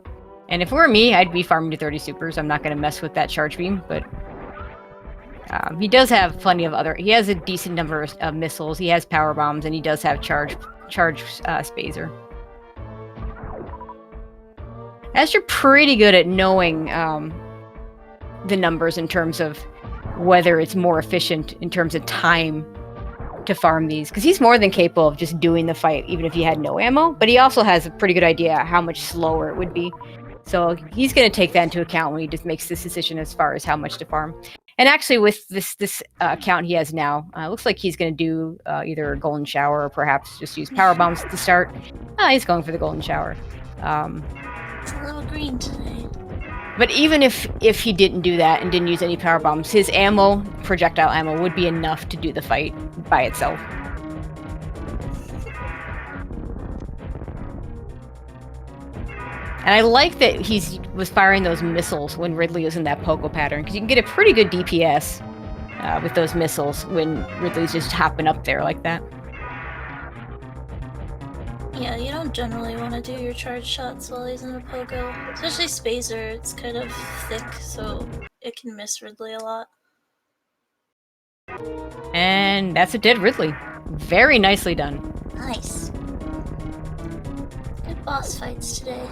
And if it were me, I'd be farming to 30 supers. I'm not going to mess with that charge beam, but... he does have plenty of other... He has a decent number of missiles. He has power bombs, and he does have charge spazer. Azure pretty good at knowing the numbers in terms of whether it's more efficient in terms of time to farm these, because he's more than capable of just doing the fight even if he had no ammo, but he also has a pretty good idea how much slower it would be, so he's going to take that into account when he just makes this decision as far as how much to farm. And actually with this account he has now, looks like he's going to do either a golden shower or perhaps just use power bombs to start. He's going for the golden shower. It's a little green today. But even if he didn't do that and didn't use any power bombs, his ammo, projectile ammo, would be enough to do the fight by itself. And I like that he was firing those missiles when Ridley was in that pogo pattern, because you can get a pretty good DPS with those missiles when Ridley's just hopping up there like that. Yeah, you don't generally want to do your charge shots while he's in a pogo. Especially Spazer, it's kind of thick, so it can miss Ridley a lot. And that's a dead Ridley. Very nicely done. Nice. Good boss fights today.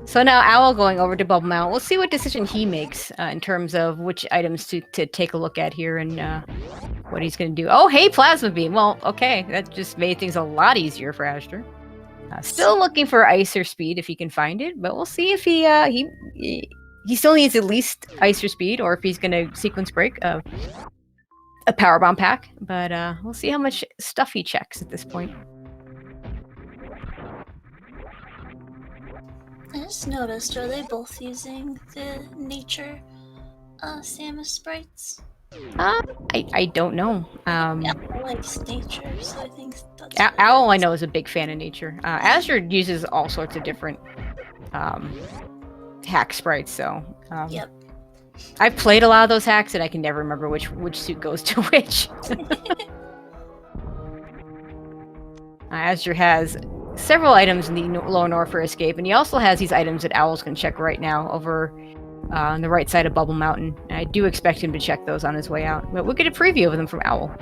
So now Owl going over to Bubble Mount. We'll see what decision he makes in terms of which items to take a look at here and what he's going to do. Oh, hey, Plasma Beam. Well, okay. That just made things a lot easier for Azure. Still looking for Ice or Speed if he can find it, but we'll see if he still needs at least Ice or Speed, or if he's going to sequence break a Power Bomb pack. But we'll see how much stuff he checks at this point. I just noticed, are they both using the nature Samus sprites? I don't know. Yeah, I like nature, so I think that's... Owl, I know, is a big fan of nature. Azure uses all sorts of different hack sprites, so... Yep. I've played a lot of those hacks, and I can never remember which suit goes to which. Azure has several items in the Lower North for escape, and he also has these items that Owls can check right now over on the right side of Bubble Mountain. And I do expect him to check those on his way out, but we'll get a preview of them from Owl.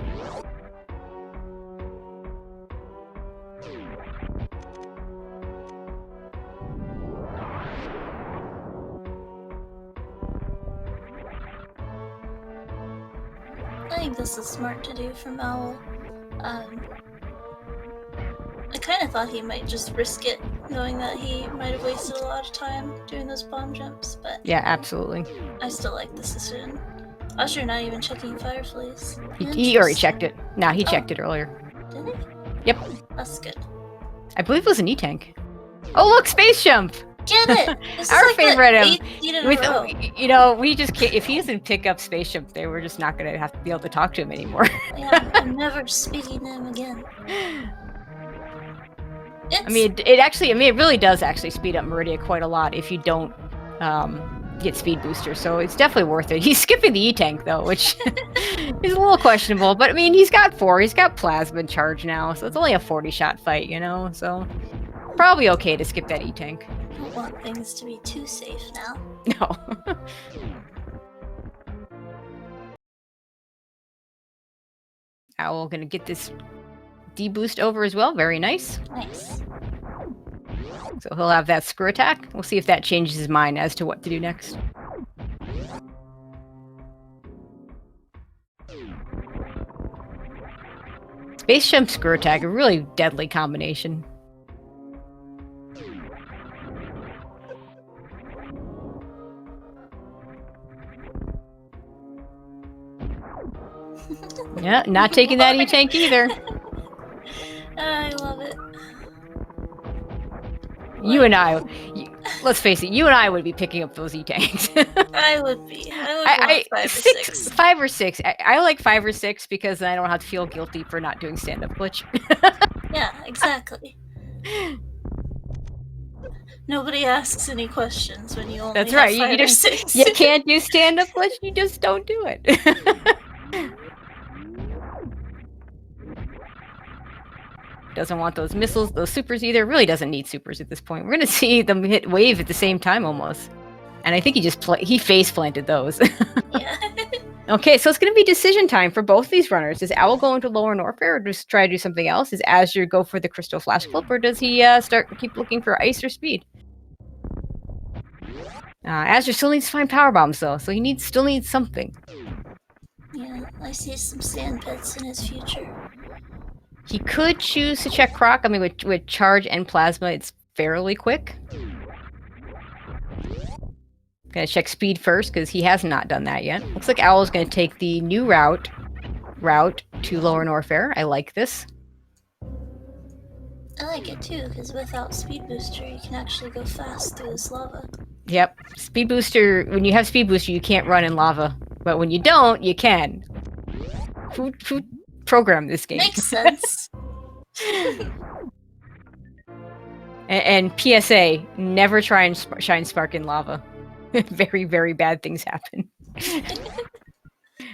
I think this is smart to do from Owl. I kind of thought he might just risk it, knowing that he might have wasted a lot of time doing those bomb jumps, but... Yeah, absolutely. I still like this decision. Usher not even checking Fireflies. He already checked it. Nah, he checked it earlier. Did he? Yep. That's good. I believe it was an E-Tank. Oh, look, Space Jump! Get it! This Our is like favorite you know, we just can't, if he doesn't pick up Space Jump there, we're just not gonna have to be able to talk to him anymore. Yeah, I'm never speaking to him again. I mean, it really does actually speed up Meridia quite a lot if you don't get speed booster. So it's definitely worth it. He's skipping the E-Tank though, which is a little questionable. But I mean, he's got 4. He's got plasma charge now, so it's only a 40-shot fight, you know. So probably okay to skip that E-Tank. I don't want things to be too safe now. No. Owl gonna get this D-boost over as well. Very nice. Nice. So he'll have that screw attack. We'll see if that changes his mind as to what to do next. Space Jump Screw Attack, a really deadly combination. Yeah, not taking that E-Tank either. I love it. You and I, let's face it, you and I would be picking up those E-Tanks. I would be. I would want 5 or 6. 5 or 6. I like 5 or 6 because then I don't have to feel guilty for not doing stand-up glitch. Yeah, exactly. Nobody asks any questions when you only That's have right. 5 or 6. You can't do stand-up glitch. You just don't do it. Doesn't want those missiles, those supers either. Really doesn't need supers at this point. We're gonna see them hit wave at the same time almost. And I think he face planted those. Yeah. Okay, so it's gonna be decision time for both these runners. Does Owl go into lower Norfair or just try to do something else? Does Azure go for the Crystal Flash Clip or does he keep looking for ice or speed? Azure still needs to find power bombs though, so he still needs something. Yeah, I see some sand pits in his future. He could choose to check Croc. I mean, with charge and plasma, it's fairly quick. Gonna check speed first because he has not done that yet. Looks like Owl's gonna take the new route to lower Norfair. I like this. I like it too, because without speed booster, you can actually go fast through this lava. Yep, speed booster. When you have speed booster, you can't run in lava, but when you don't, you can. Who programmed this game? Makes sense. and PSA: never try and shine spark in lava. Very, very bad things happen.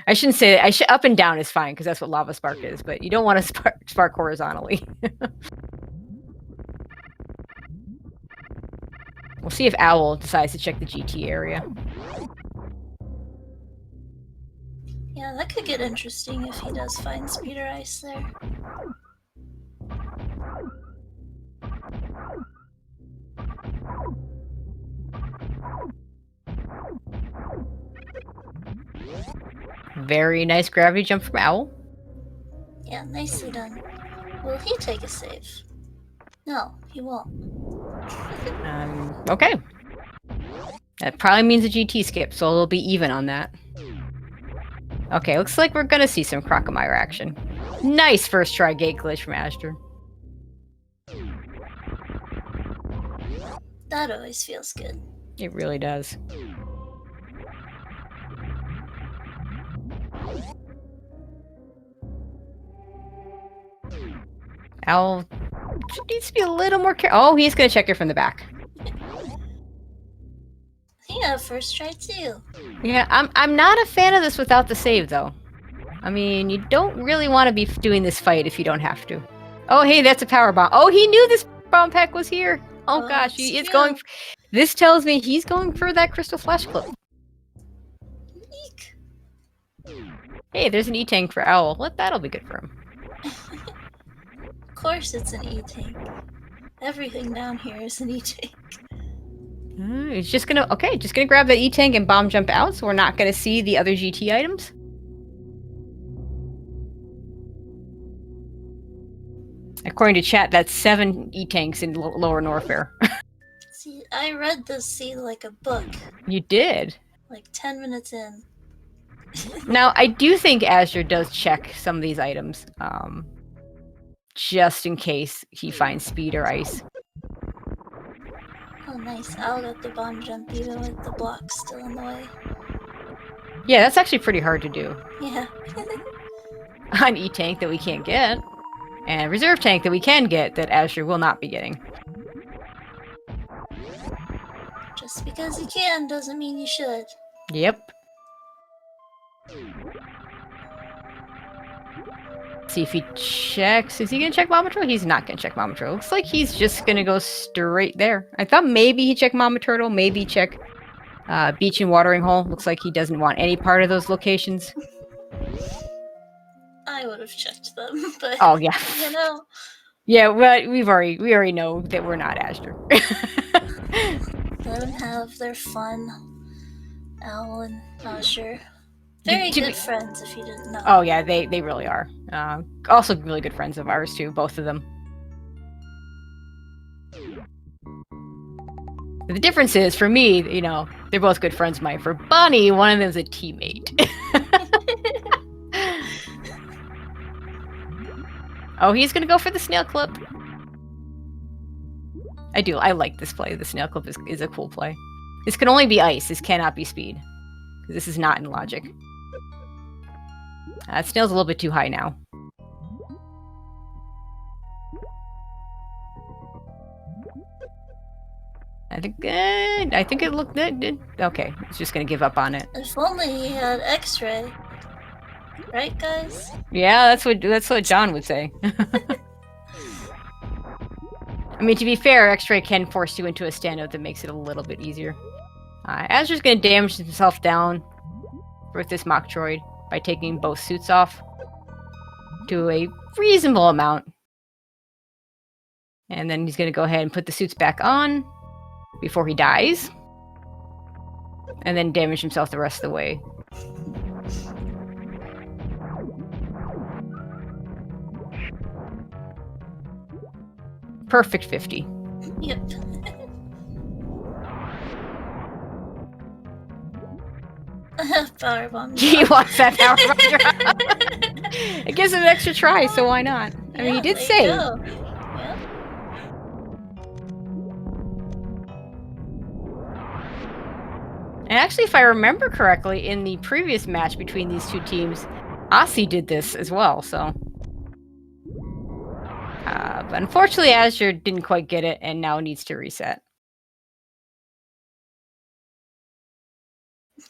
I shouldn't say that. Up and down is fine because that's what lava spark is, but you don't want to spark horizontally. We'll see if Owl decides to check the GT area. Yeah, that could get interesting if he does find speed or ice there. Very nice gravity jump from Owl. Yeah, nicely done. Will he take a save? No, he won't. Okay. That probably means a GT skip, so it'll be even on that. Okay, looks like we're gonna see some Crocomire action. Nice first try gate glitch from Astor. That always feels good. It really does. Owl needs to be a little more careful. Oh, he's gonna check her from the back. He got a first try too. Yeah, I'm not a fan of this without the save though. I mean, you don't really want to be doing this fight if you don't have to. Oh, hey, that's a power bomb. Oh, he knew this bomb pack was here. Oh gosh, he is going. This tells me he's going for that Crystal Flash Clip. Eek. Hey, there's an E-Tank for Owl. That'll be good for him. Of course it's an E-Tank. Everything down here is an E-Tank. He's just gonna grab that E-Tank and bomb jump out, so we're not gonna see the other GT items. According to chat, that's 7 E-Tanks in lower Norfair. See, I read this scene like a book. You did? Like 10 minutes in. Now, I do think Azure does check some of these items, just in case he finds speed or ice. Oh, nice. I'll get the bomb jump even with the blocks still in the way. Yeah, that's actually pretty hard to do. Yeah. an E-tank that we can't get, and a reserve tank that we can get that Azure will not be getting. Just because you can doesn't mean you should. Yep. See if he checks. Is he gonna check Mama Turtle? He's not gonna check Mama Turtle. Looks like he's just gonna go straight there. I thought maybe he'd check Mama Turtle, maybe check beach and watering hole. Looks like he doesn't want any part of those locations. I would have checked them, but Oh yeah. you know. Yeah, but we already know that we're not Azure. Let them have their fun. Owl and Azure. Very good friends, if you didn't know. Oh yeah, they really are. Also really good friends of ours too, both of them. The difference is, for me, you know, they're both good friends of mine. For Bunny, one of them's a teammate. Oh, he's gonna go for the snail clip. I like this play. The snail clip is a cool play. This can only be ice. This cannot be speed. This is not in logic. Snail's a little bit too high now. I think it looked good. Okay, it's just gonna give up on it. If only he had X-ray. Right, guys? Yeah, that's what John would say. I mean, to be fair, X-ray can force you into a standout that makes it a little bit easier. Azure's gonna damage himself down with this Metroid by taking both suits off to a reasonable amount. And then he's gonna go ahead and put the suits back on before he dies. And then damage himself the rest of the way. Perfect 50. Yep. Power bomb. He wants that power bomb drop. It gives him an extra try, so why not? I mean, he did save. Yeah. And actually, if I remember correctly, in the previous match between these two teams, Aussie did this as well, so... but unfortunately, Azure didn't quite get it, and now needs to reset.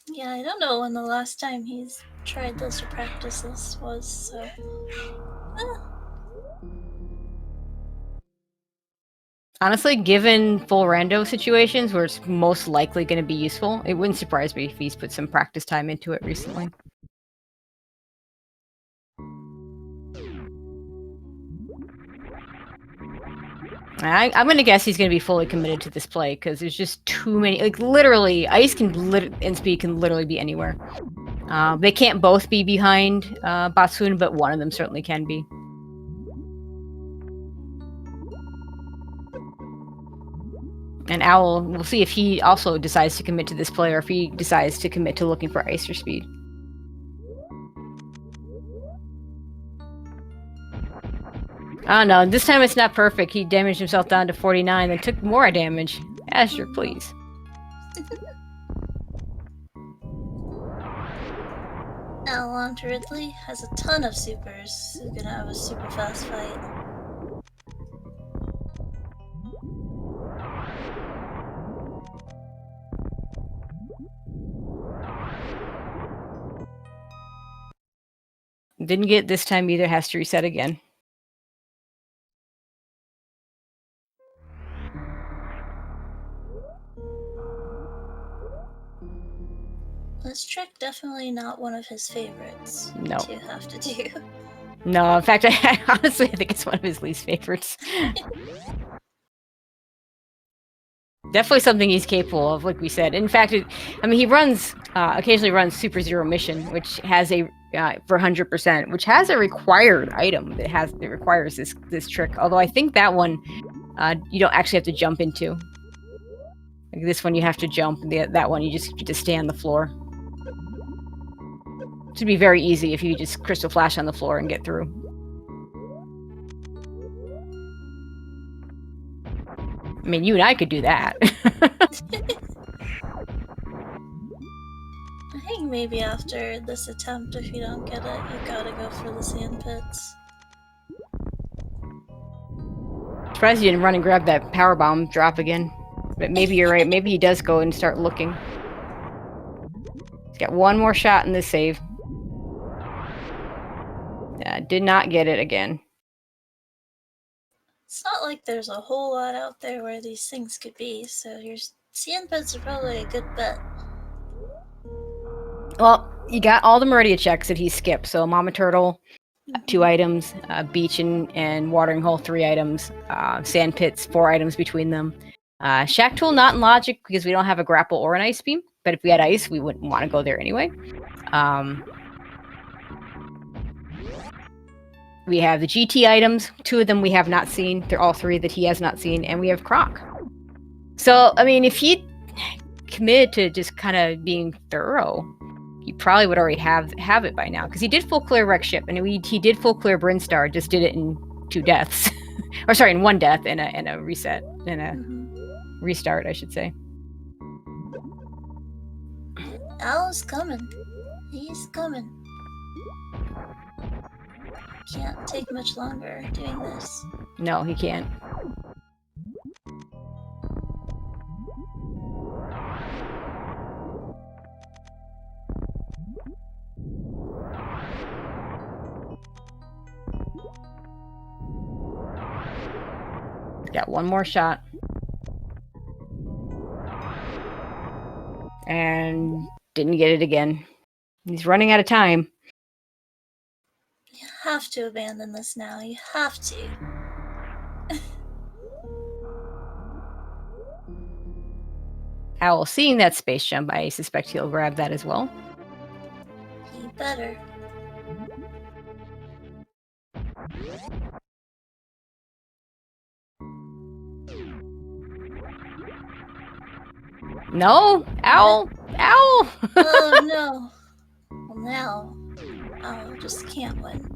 Yeah, I don't know when the last time he's tried this or practiced this was, so... Honestly, given full rando situations where it's most likely going to be useful, it wouldn't surprise me if he's put some practice time into it recently. I'm going to guess he's going to be fully committed to this play because there's just too many. Like, literally, ice and speed can literally be anywhere. They can't both be behind Batsun, but one of them certainly can be. And Owl, we'll see if he also decides to commit to this play or if he decides to commit to looking for ice or speed. Oh no, this time it's not perfect. He damaged himself down to 49 and took more damage. Azure, please. Owl onto Ridley has a ton of supers. He's gonna have a super fast fight. Didn't get this time either, has to reset again. This trick definitely not one of his favorites No. to have to do. No, in fact, I honestly think it's one of his least favorites. Definitely something he's capable of, like we said. In fact, I mean, he occasionally runs Super Zero Mission, which has a for 100%, which has a required item that requires this trick. Although I think that one you don't actually have to jump into. Like this one, you have to jump. That one, you just get to stay on the floor. It should be very easy if you just crystal flash on the floor and get through. I mean, you and I could do that. I think maybe after this attempt, if you don't get it, you gotta go for the sand pits. Surprised you didn't run and grab that power bomb drop again. But maybe you're right. Maybe he does go and start looking. He's got one more shot in this save. Did not get it again. It's not like there's a whole lot out there where these things could be, so your sand pits are probably a good bet. Well, you got all the Meridia checks that he skipped. So Mama Turtle, 2 items, beach and watering hole, 3 items, sand pits, 4 items between them. Shaktool not in logic because we don't have a grapple or an ice beam, but if we had ice, we wouldn't want to go there anyway. We have the GT items, 2 of them we have not seen. They're all 3 that he has not seen, and we have Croc. So, I mean, if he committed to just kind of being thorough, he probably would already have it by now, because he did full clear Wreck Ship, and he did full clear Brinstar, just did it in 2 deaths. Or sorry, in 1 death and a reset, and a restart, I should say. Owl's coming. He's coming. Can't take much longer doing this. No, he can't. Got 1 more shot. And didn't get it again. He's running out of time. You have to abandon this now. You have to. Owl, seeing that space jump, I suspect he'll grab that as well. He better. No! Owl! Owl! Oh no. Well, now, Owl just can't win.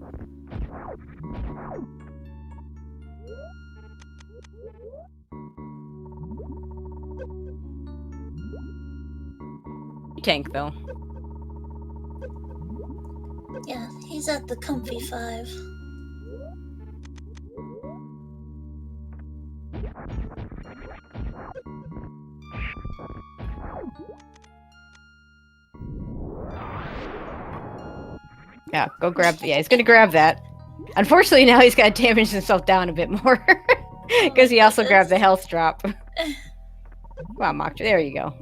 Tank, though. Yeah, he's at the comfy 5. Yeah, go grab. Yeah, he's gonna grab that. Unfortunately, now he's got to damage himself down a bit more because he also grabbed the health drop. Wow, Mocked. There you go.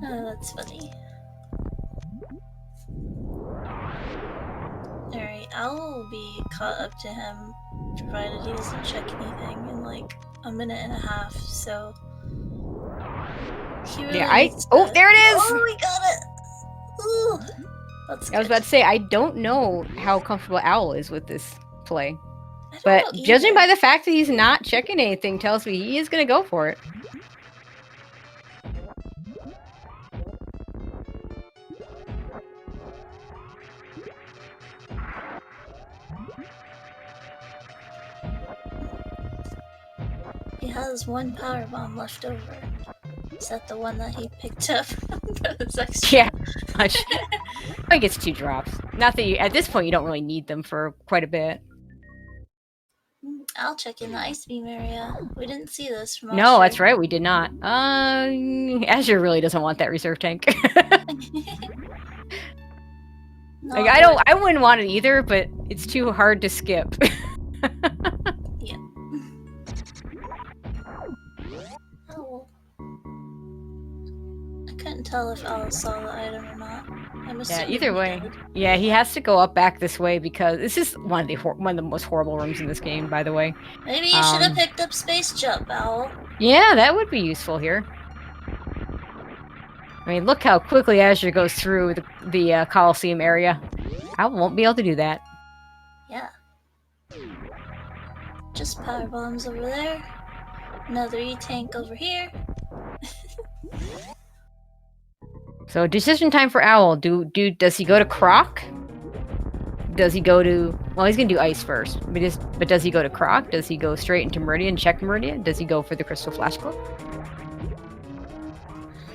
Oh, that's funny. Alright, Owl will be caught up to him, provided he doesn't check anything in like a minute and a half, so... He really needs to... Oh, there it is! Oh, we got it! Ooh! That's good. I was about to say, I don't know how comfortable Owl is with this play. I don't But know judging either. by the fact that he's not checking anything tells me he is going to go for it. He has 1 power bomb left over. Is that the one that he picked up? That's extra. Yeah, much. I think it's 2 drops. Not that you, at this point you don't really need them for quite a bit. I'll check in the ice beam area. We didn't see this from No, Osher. that's right, we did not. Azure really doesn't want that reserve tank. Like I wouldn't want it either, but it's too hard to skip. Yeah. Oh. I couldn't tell if Owl saw the item or not. I'm assuming Either he way. did. Yeah, he has to go up back this way because this is one of the most horrible rooms in this game, by the way. Maybe you should have picked up Space Jump, Owl. Yeah, that would be useful here. I mean, look how quickly Azure goes through the Coliseum area. I won't be able to do that. Yeah. Just power bombs over there. Another E-tank over here. So decision time for Owl. Does he go to Croc? Does he go to... Well, he's going to do Ice first. But does he go to Croc? Does he go straight into Meridian, check Meridian? Does he go for the Crystal Flash Club?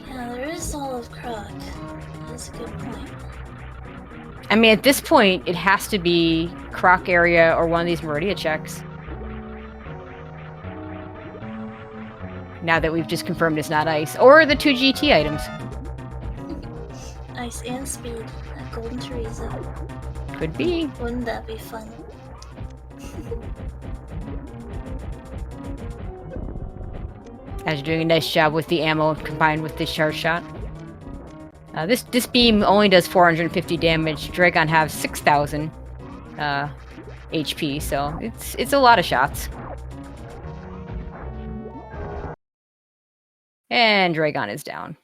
Yeah, there That's a good point. I mean, at this point, it has to be Croc area or one of these Meridia checks. Now that we've just confirmed it's not ice. Or the 2 GT items. Ice and speed at Golden Teresa. Could be. Wouldn't that be fun? As you're doing a nice job with the ammo combined with this charge shot. This beam only does 450 damage. Dragon has 6,000 HP, so it's a lot of shots. And Dragon is down.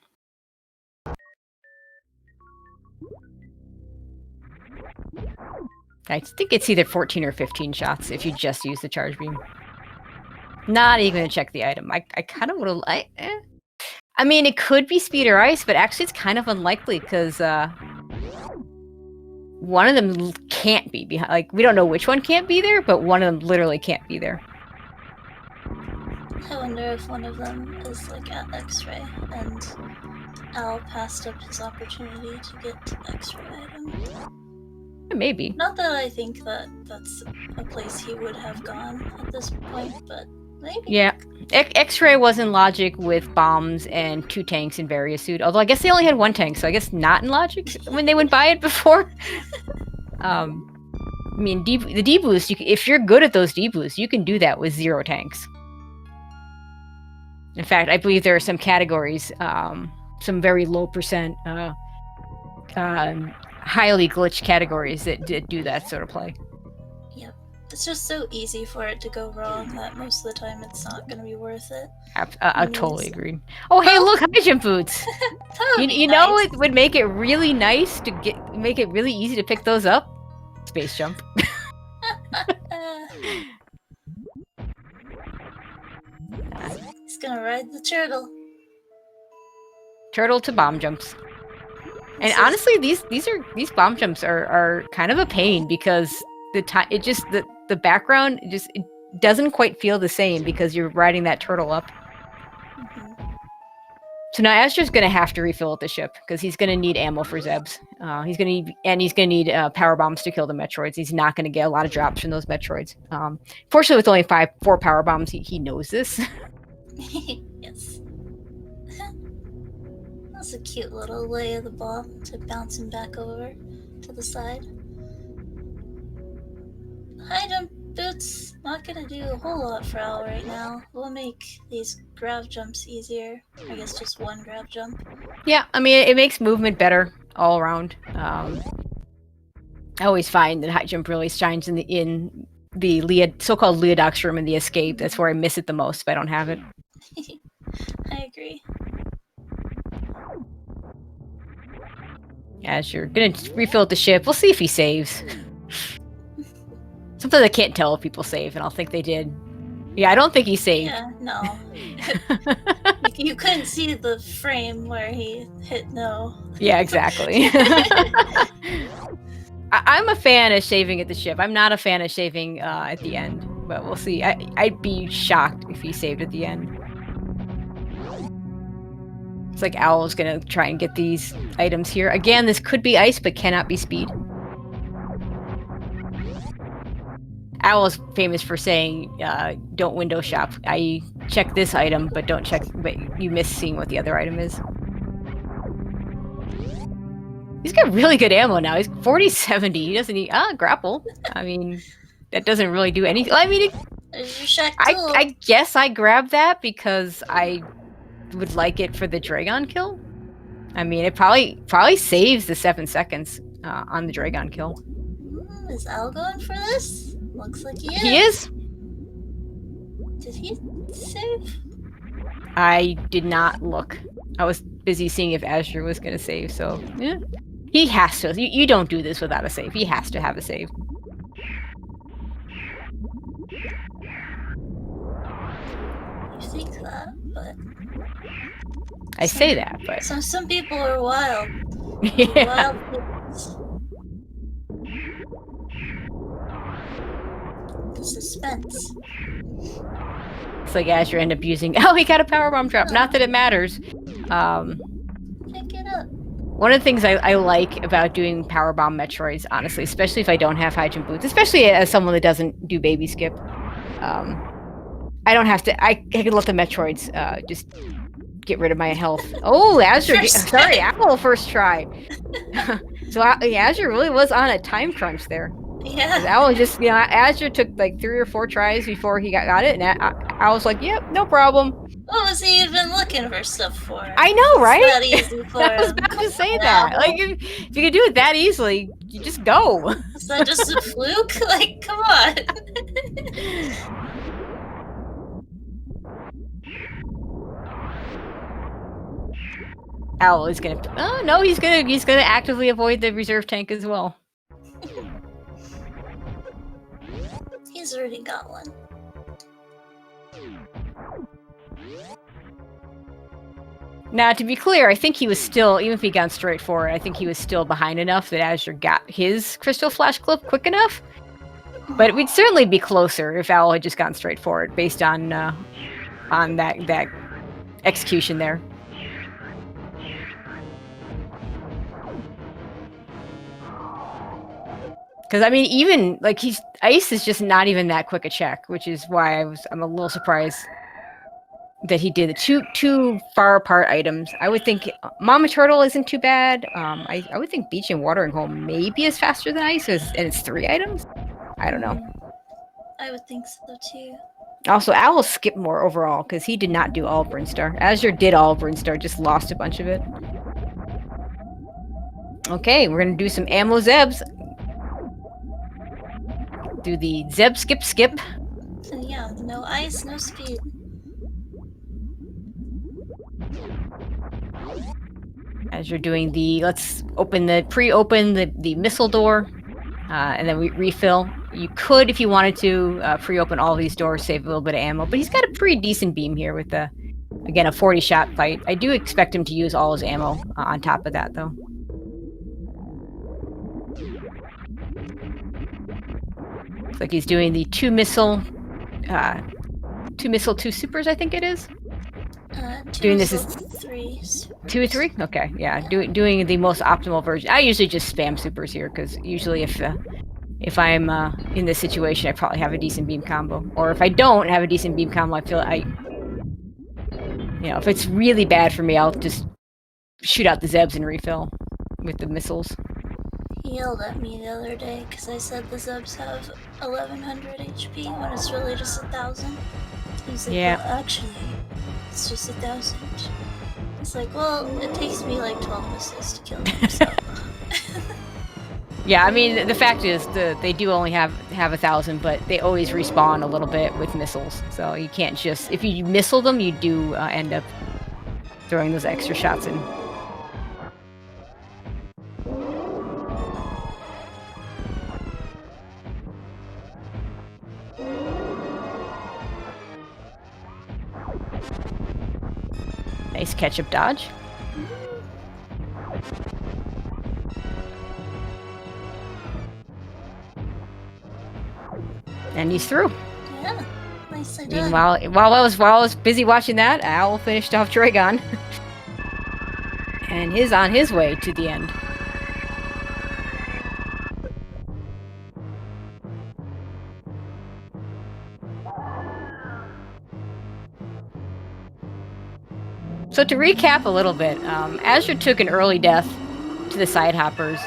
I think it's either 14 or 15 shots if you just use the charge beam. Not even gonna check the item. I kind of would have. I mean, it could be speed or ice, but actually it's kind of unlikely because one of them can't be behind. Like, we don't know which one can't be there, but one of them literally can't be there. I wonder if one of them is like at X-ray and Al passed up his opportunity to get X-ray item. Maybe. Not that I think that that's a place he would have gone at this point, but maybe. Yeah. X-ray was in logic with bombs and 2 tanks in various suit. Although I guess they only had 1 tank, so I guess not in logic when they went by it before. I mean, the D-boost, if you're good at those D-boosts, you can do that with 0 tanks. In fact, I believe there are some categories, some very low percent, highly glitched categories that do that sort of play. Yep. It's just so easy for it to go wrong that most of the time it's not going to be worth it. I totally agree. Oh, hey, look, high jump boots. You know nice. it would make it really nice to make it really easy to pick those up? Space jump. He's gonna ride the turtle. Turtle to bomb jumps. And honestly, these bomb jumps are kind of a pain because the background it doesn't quite feel the same because you're riding that turtle up. Mm-hmm. So now Astra's gonna have to refill at the ship because he's gonna need ammo for Zebs. He's gonna need power bombs to kill the Metroids. He's not gonna get a lot of drops from those Metroids. Fortunately, with only 4 power bombs, he knows this. Yes. That's a cute little lay of the ball to bounce him back over to the side. High jump boots, not gonna do a whole lot for Al right now. We'll make these grav jumps easier. I guess just 1 grav jump. Yeah, I mean, it makes movement better all around. I always find that high jump really shines in the so-called Leodox room in the escape. That's where I miss it the most if I don't have it. I agree. As you're gonna refill at the ship, we'll see if he saves. Sometimes I can't tell if people save, and I'll think they did. Yeah, I don't think he saved. Yeah, no. You couldn't see the frame where he hit no. Yeah, exactly. I'm a fan of shaving at the ship. I'm not a fan of shaving at the end, but we'll see. I'd be shocked if he saved at the end. It's like Owl's gonna try and get these items here. Again, this could be ice, but cannot be speed. Owl is famous for saying, don't window shop. I check this item, but don't check, but you miss seeing what the other item is. He's got really good ammo now. He's 40-70. He doesn't need, grapple. I mean, that doesn't really do anything. I mean, I guess I grabbed that because I would like it for the Dragon kill. I mean, it probably saves the 7 seconds on the Dragon kill. Is Al going for this? Looks like he is. He is? Did he save? I did not look. I was busy seeing if Azure was going to save, so yeah. He has to. You don't do this without a save. He has to have a save. You think that, but... I say that, but... Some people are wild. Yeah. Wild people. The suspense. It's like Azure end up using... Oh, he got a powerbomb drop. Not that it matters. Pick it up. One of the things I like about doing power bomb Metroids, honestly, especially if I don't have high jump boots, especially as someone that doesn't do baby skip, I don't have to. I can let the Metroids just get rid of my health. Oh, Azure! Sorry, Owl first try. So Azure really was on a time crunch there. Yeah. Owl just, Azure took like 3 or 4 tries before he got it, and I was like, "Yep, no problem." What was he even looking for stuff for? I know, right? It's that easy for I was him. about to say that. Like, if you could do it that easily, you just go. Is that just a fluke? Like, come on. Owl is gonna. Oh no, he's gonna actively avoid the reserve tank as well. He's already got one. Now, to be clear, I think he was still, even if he got straight for it, I think he was still behind enough that Azure got his Crystal Flash Clip quick enough. But we'd certainly be closer if Owl had just gone straight for it, based on that execution there. Because I mean, even like Ice is just not even that quick a check, which is why I'm a little surprised that he did the two far apart items. I would think Mama Turtle isn't too bad. I would think Beach and Watering Hole maybe is faster than Ice, and it's 3 items. I don't know. I would think so too. Also, Owl skipped more overall because he did not do all of Brinstar. Azure did all of Brinstar, just lost a bunch of it. Okay, we're gonna do some ammo Zebs. Do the Zeb skip. And yeah, no ice, no speed. As you're doing let's pre-open the missile door, and then we refill. You could, if you wanted to, pre-open all these doors, save a little bit of ammo. But he's got a pretty decent beam here with again, a 40-shot fight. I do expect him to use all his ammo on top of that, though. Looks like he's doing the 2 missile, 2 supers, I think it is. Doing this is 3 supers. 2 or 3? Okay, yeah. Doing the most optimal version. I usually just spam supers here because usually if I'm in this situation, I probably have a decent beam combo. Or if I don't have a decent beam combo, I feel if it's really bad for me, I'll just shoot out the Zebs and refill with the missiles. He yelled at me the other day because I said the Zebs have 1100 HP when it's really just 1000. He's like, yeah. Well, actually, it's just 1000. It's like, well, it takes me like 12 missiles to kill them, so. Yeah, I mean, the fact is they do only have 1000, but they always respawn a little bit with missiles. So you can't just, if you missile them, you do end up throwing those extra shots in. Nice catch-up dodge. And he's through. Yeah, nicely done. Meanwhile, while I was busy watching that, Owl finished off Dragon. And he's on his way to the end. So to recap a little bit, Azure took an early death to the side hoppers.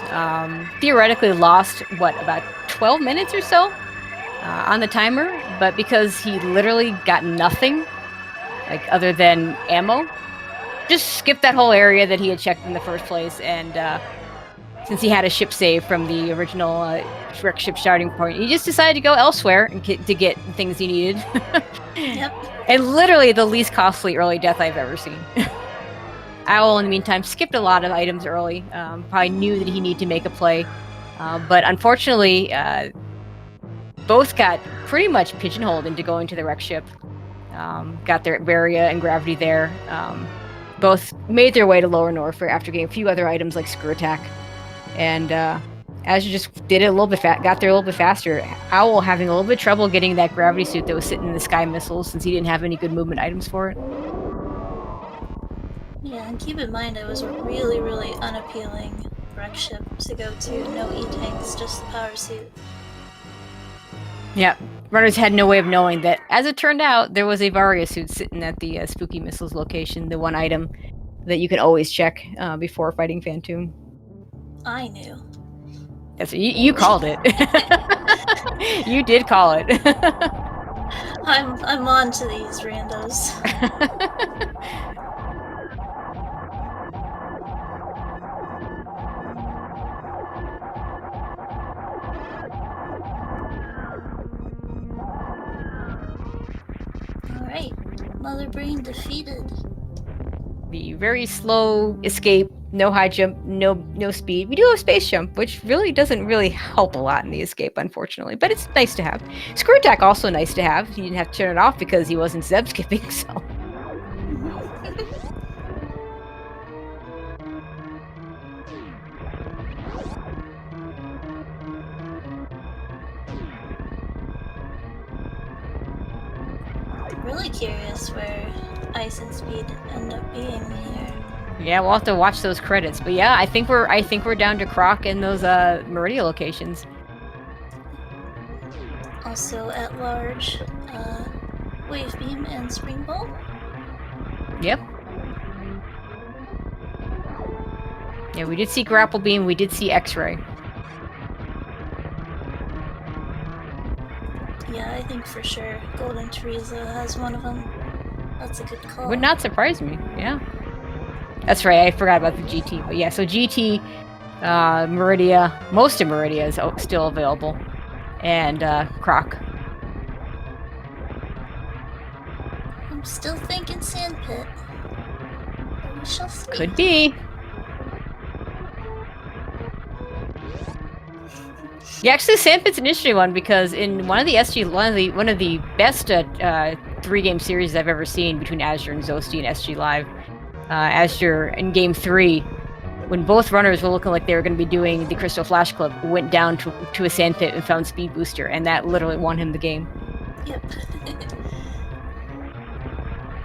Theoretically lost, about 12 minutes or so on the timer, but because he literally got nothing, like other than ammo, just skipped that whole area that he had checked in the first place, and since he had a ship save from the original wreck ship starting point, he just decided to go elsewhere and to get things he needed. Yep. And literally the least costly early death I've ever seen. Owl, in the meantime, skipped a lot of items early. Probably knew that he needed to make a play. But unfortunately, both got pretty much pigeonholed into going to the wreck ship. Got their Varia and Gravity there. Both made their way to Lower North after getting a few other items like Screw Attack. And Azure just did it a little bit got there a little bit faster. Owl having a little bit of trouble getting that gravity suit that was sitting in the sky missiles since he didn't have any good movement items for it. Yeah, and keep in mind it was a really, really unappealing wreck ship to go to. No E-tanks, just the power suit. Yeah, runners had no way of knowing that. As it turned out, there was a Varia suit sitting at the Spooky Missiles location, the one item that you can always check before fighting Phantom. I knew. That's you called it. You did call it. I'm on to these randos. Alright, Mother Brain defeated. The very slow escape, no high jump, no speed. We do have space jump, which really doesn't really help a lot in the escape, unfortunately. But it's nice to have. Screw attack also nice to have. You didn't have to turn it off because he wasn't Zeb skipping, so. Really curious where Ice and Speed end up being here. Yeah, we'll have to watch those credits. But yeah, I think we're down to Croc and those Meridia locations. Also at large, Wave Beam and Spring Ball. Yep. Yeah, we did see Grapple Beam, we did see X-Ray. Yeah, I think for sure Golden Teresa has one of them. That's a good call. Would not surprise me, yeah. That's right, I forgot about the GT. But yeah, so GT, Meridia, most of Meridia is still available. And Croc. I'm still thinking Sandpit. We shall see. Could be. Yeah, actually, Sandpit's an interesting one because in one of the best 3-game series I've ever seen between Azure and Zosti and SG Live, Azure in Game 3, when both runners were looking like they were going to be doing the Crystal Flash Club, went down to a Sandpit and found Speed Booster, and that literally won him the game. Yep.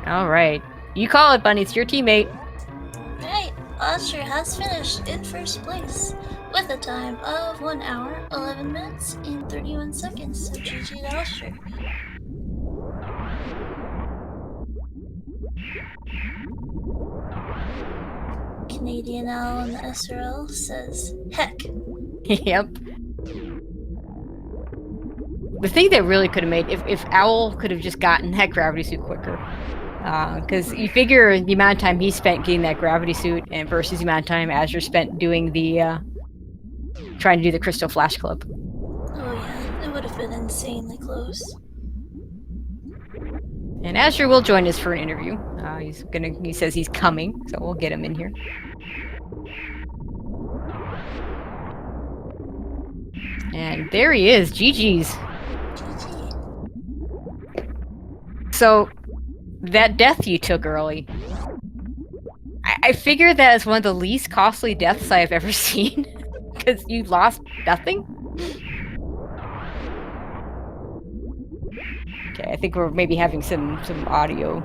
All right, you call it, Bunny. It's your teammate. Right, Osher has finished in first place with a time of 1 hour, 11 minutes, and 31 seconds. So GG to Osher. Canadian Owl in the SRL says, heck. Yep. The thing that really could have made, if Owl could have just gotten that gravity suit quicker. Because you figure the amount of time he spent getting that gravity suit and versus the amount of time Azure spent doing the, trying to do the Crystal Flash Club. Oh yeah, it would have been insanely close. And Azure will join us for an interview. He says he's coming, so we'll get him in here. And there he is, GG's. GG. So, that death you took early, I figure that is one of the least costly deaths I've ever seen, because you lost nothing. Okay, I think we're maybe having some audio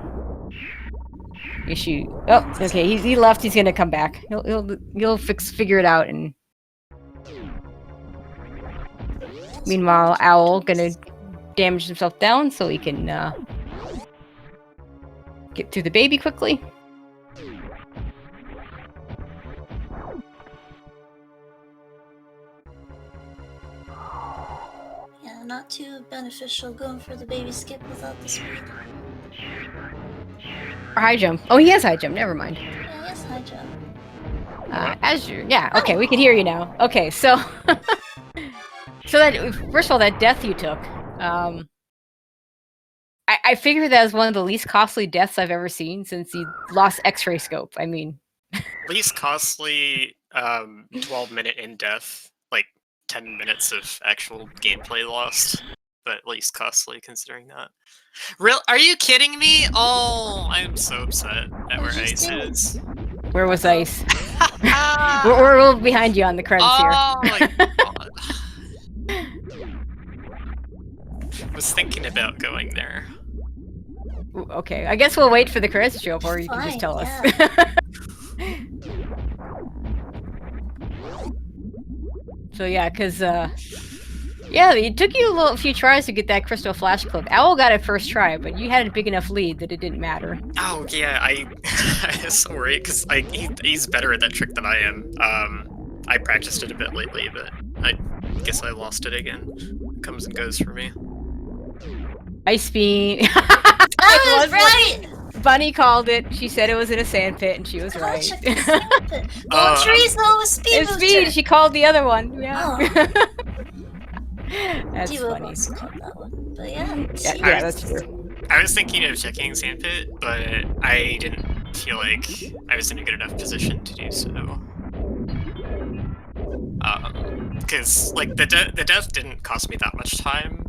issue. Oh, okay, he left. He's gonna come back. He'll figure it out. And meanwhile, Owl gonna damage himself down so he can get through the baby quickly. Yeah, not too beneficial going for the baby skip without the speed. Or high jump. Oh, he has high jump. Never mind. Yeah, yes, high jump. Azure. Yeah. Okay, we can hear you now. Okay, so so that first of all, that death you took. I figure that was one of the least costly deaths I've ever seen since he lost X-ray scope. I mean, least costly 12-minute in death, like 10 minutes of actual gameplay lost, but least costly considering that. Real? Are you kidding me? Oh, I'm so upset at where Ice is. Where was Ice? we're a little behind you on the credits here. Oh my god. Was thinking about going there. Okay, I guess we'll wait for the credits to show up, or you can just tell us. So yeah, because yeah, it took you a few tries to get that crystal flash clip. Owl got it first try, but you had a big enough lead that it didn't matter. Oh yeah, I was so worried because he's better at that trick than I am. I practiced it a bit lately, but I guess I lost it again. It comes and goes for me. Ice beam. I was right! Bunny called it. She said it was in a sand pit, and she was I right. checked the sandpit. Gold trees, though, with speed It's speed. She called the other one. Yeah. Oh. That's Devo funny. also called that one. But yeah. Yeah, that's true. I was thinking of checking sandpit, but I didn't feel like I was in a good enough position to do so. Because like the death didn't cost me that much time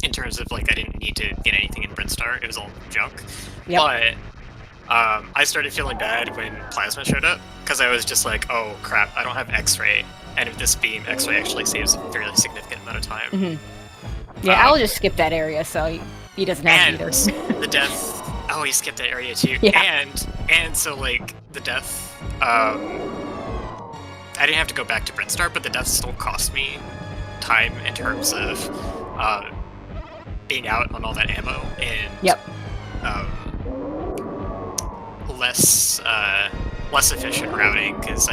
in terms of like I didn't need to get anything in Brinstar. It was all junk. Yep. But I started feeling bad when Plasma showed up because I was just like, oh crap, I don't have X-ray, and if this beam X-ray actually saves a fairly significant amount of time. Mm-hmm. Yeah, I'll just skip that area, so he doesn't have and either. The death. Oh, he skipped that area too. Yeah. And so like the death. I didn't have to go back to Brinstar, but the death still cost me time in terms of being out on all that ammo and Yep. less efficient routing because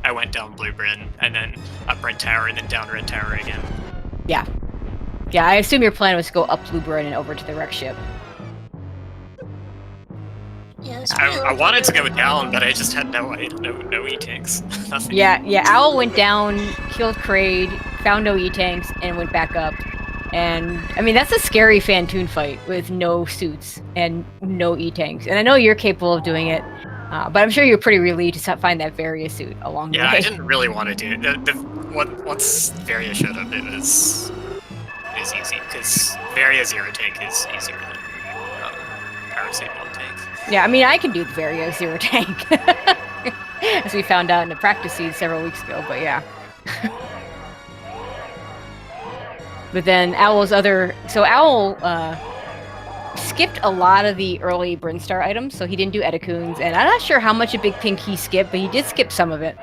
I went down Blue Bryn and then up Red Tower and then down Red Tower again. Yeah. Yeah, I assume your plan was to go up Blue Bryn and over to the wreck ship. Yeah, I wanted to go down, but I just had no E-tanks. Nothing. Yeah, Owl went down, killed Kraid, found no E-tanks, and went back up. And, I mean, that's a scary Fantoon fight with no suits and no E-tanks. And I know you're capable of doing it, but I'm sure you're pretty relieved to find that Varia suit along the way. Yeah, I didn't really want to do it. Once Varia showed up, it was easy, because Varia Zero Tank is easier than Power Save 1 Tank. Yeah, I mean, I can do the Varia Zero Tank, as we found out in the practice seed several weeks ago, but yeah. But then Owl's so Owl skipped a lot of the early Brinstar items, so he didn't do Edacoons, and I'm not sure how much of Big Pink he skipped, but he did skip some of it.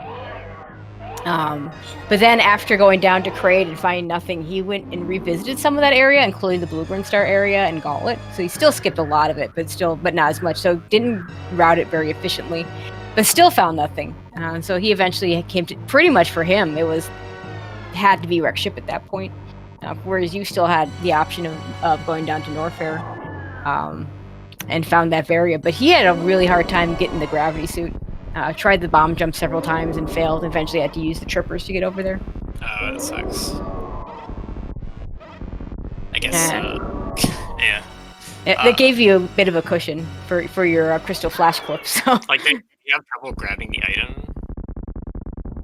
But then after going down to Kraid and finding nothing, he went and revisited some of that area, including the Blue Brinstar area and Gauntlet. So he still skipped a lot of it, but not as much. So didn't route it very efficiently, but still found nothing. So he eventually came to, pretty much for him, had to be wreck ship at that point. Whereas you still had the option of going down to Norfair and found that Varia. But he had a really hard time getting the gravity suit. Tried the bomb jump several times and failed. Eventually had to use the trippers to get over there. That sucks. I guess, yeah. That gave you a bit of a cushion for your crystal flash clip, so... Like, do you have trouble grabbing the item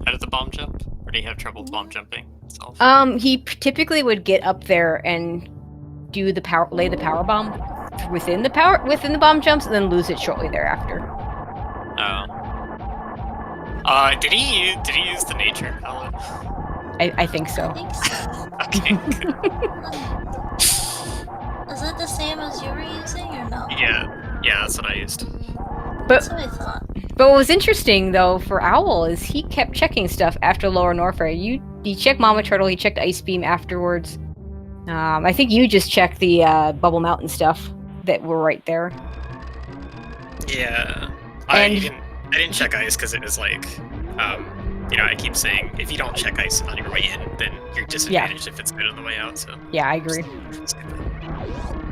out of the bomb jump? Or do you have trouble bomb jumping itself? He typically would get up there and do lay the power bomb within the bomb jumps, and then lose it shortly thereafter. Oh. Did he use the nature palette? I think so. I think so. Okay, good. Is it the same as you were using, or no? Yeah, that's what I used. That's what I thought. But what was interesting, though, for Owl is he kept checking stuff after Lower Norfair. He checked Mama Turtle, he checked Ice Beam afterwards. I think you just checked the Bubble Mountain stuff that were right there. Yeah. I didn't check ice because it was like, I keep saying if you don't check ice on your way in, then you're disadvantaged if it's good on the way out. So yeah, I agree.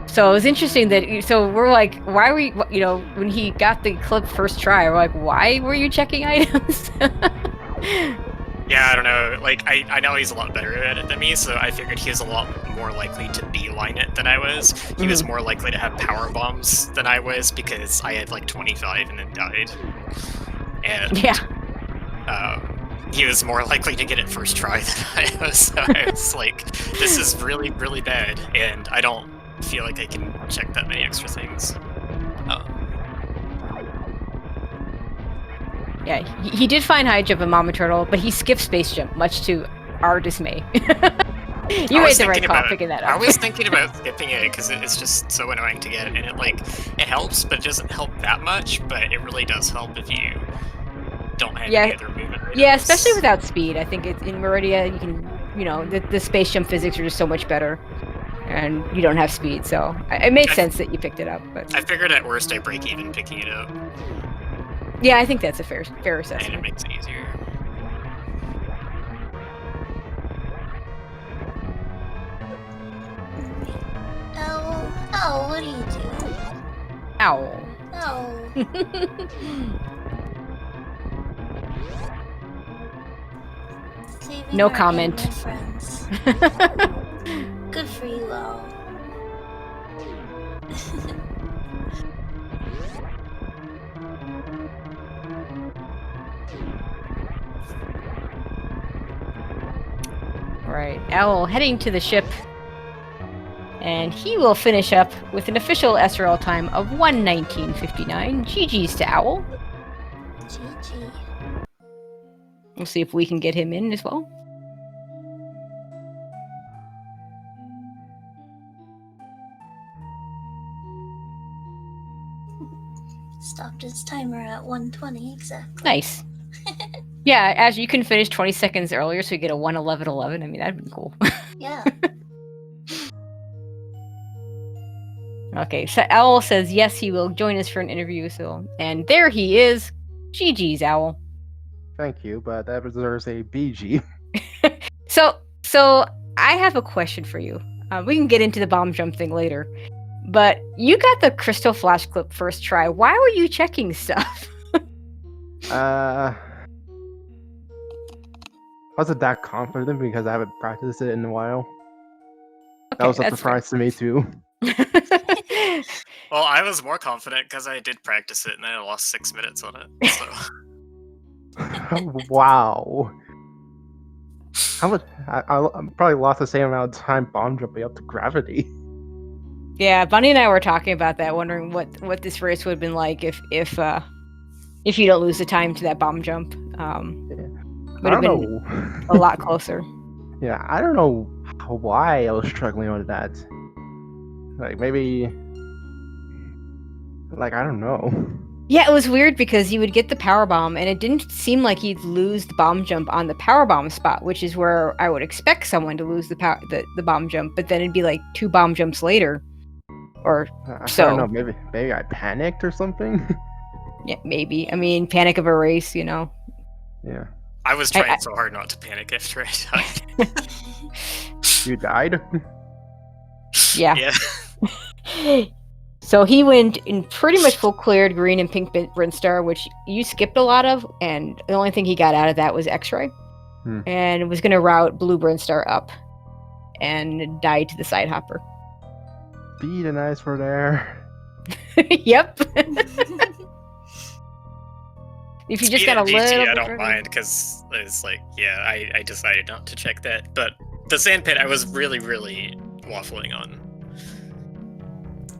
So it was interesting that we're like, why were you, when he got the clip first try, we're like, why were you checking items? Yeah, I don't know. Like, I know he's a lot better at it than me, so I figured he was a lot more likely to beeline it than I was. He was more likely to have power bombs than I was because I had like 25 and then died. And he was more likely to get it first try than I was. So I was like, this is really, really bad, and I don't feel like I can check that many extra things. Yeah, he did find high jump and Mama Turtle, but he skipped space jump, much to our dismay. You made the right call picking that up. I was thinking about skipping it because it's just so annoying to get, and it helps, but it doesn't help that much. But it really does help if you don't have any other movement Yeah, especially without speed. I think it's in Meridia, you can, the space jump physics are just so much better, and you don't have speed, so it made sense that you picked it up. But I figured at worst I break even picking it up. yeah, I think that's a fair And assessment. it makes it easier. Owl, what are you doing? Owl. Owl. Saving No our comment. animal friends. Good for you, Owl. Right, Owl heading to the ship, and he will finish up with an official SRL time of 1:19:59. GG's to Owl. GG. We'll see if we can get him in as well. Stopped its timer at 1:20 exactly. Nice. Yeah, as you can finish 20 seconds earlier, so you get a 1:11:11. I mean, that'd be cool. Yeah. Okay, so Owl says yes, he will join us for an interview. And there he is. GG's, Owl. Thank you, but that deserves a BG. So I have a question for you. We can get into the bomb jump thing later, but you got the crystal flash clip first try. Why were you checking stuff? Wasn't that confident because I haven't practiced it in a while. Okay, That was a that's fair. surprise to me too. Well, I was more confident because I did practice it and I lost 6 minutes on it. So Wow. How much? I probably lost the same amount of time bomb jumping up to gravity. Yeah, Bunny and I were talking about that, wondering what this race would have been like if you don't lose the time to that bomb jump. Would have been a lot closer. Yeah, I don't know why I was struggling with that. Like maybe, I don't know. Yeah, it was weird because you would get the power bomb, and it didn't seem like you'd lose the bomb jump on the power bomb spot, which is where I would expect someone to lose the bomb jump. But then it'd be like 2 bomb jumps later, or I so. don't know. Maybe I panicked or something. Yeah, maybe. I mean, panic of a race, Yeah. I was trying so hard not to panic after I died. You died? Yeah. Yeah. So he went in pretty much full cleared green and pink Brinstar, which you skipped a lot of, and the only thing he got out of that was X-ray. And was going to route blue Brinstar up and died to the side hopper. Speed and ice were there. Yep. If you just Speed got a and little GT, bit I don't further. mind because it's like, yeah, I decided not to check that. But the sandpit, I was really, really waffling on.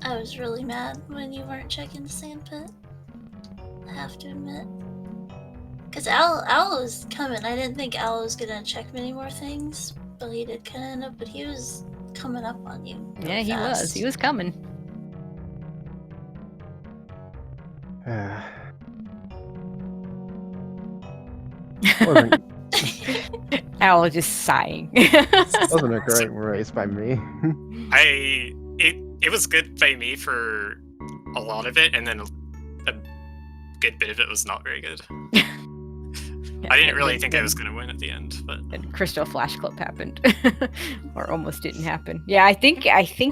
I was really mad when you weren't checking the sandpit. I have to admit. Because Owl was coming. I didn't think Owl was gonna check many more things, but he did kind of. But he was coming up on you. Yeah, he fast. was. He was coming. Owl was just sighing. Wasn't a great race by me. It was good by me for a lot of it, and then a good bit of it was not very good. I didn't really think I was going to win at the end, but And crystal flash clip happened, or almost didn't happen. Yeah, I think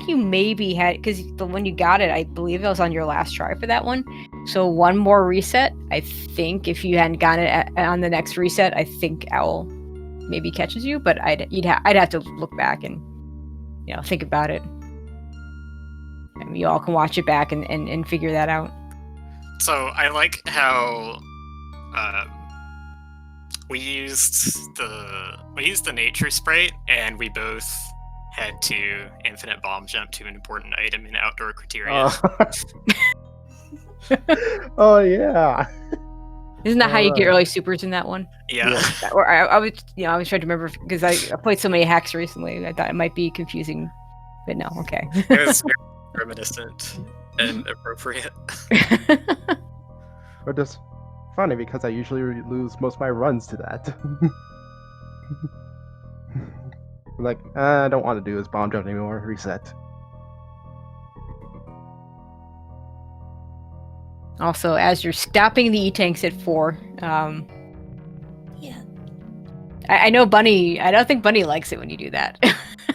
you maybe had, because when you got it, I believe it was on your last try for that one. So one more reset. I think if you hadn't gotten it on the next reset, I think Owl maybe catches you. But I'd have to look back and think about it. I mean, you all can watch it back and figure that out. So I like how we used the nature sprite, and we both had to infinite bomb jump to an important item in outdoor criteria. Oh yeah. Isn't that how you get early supers in that one? Yeah. Or I was trying to remember because I played so many hacks recently. I thought it might be confusing, but no, okay. It was very reminiscent and appropriate. But just funny because I usually lose most of my runs to that. Like, I don't want to do this bomb jump anymore. Reset. Also, as you're stopping the E-tanks at 4, Yeah. I know Bunny. I don't think Bunny likes it when you do that.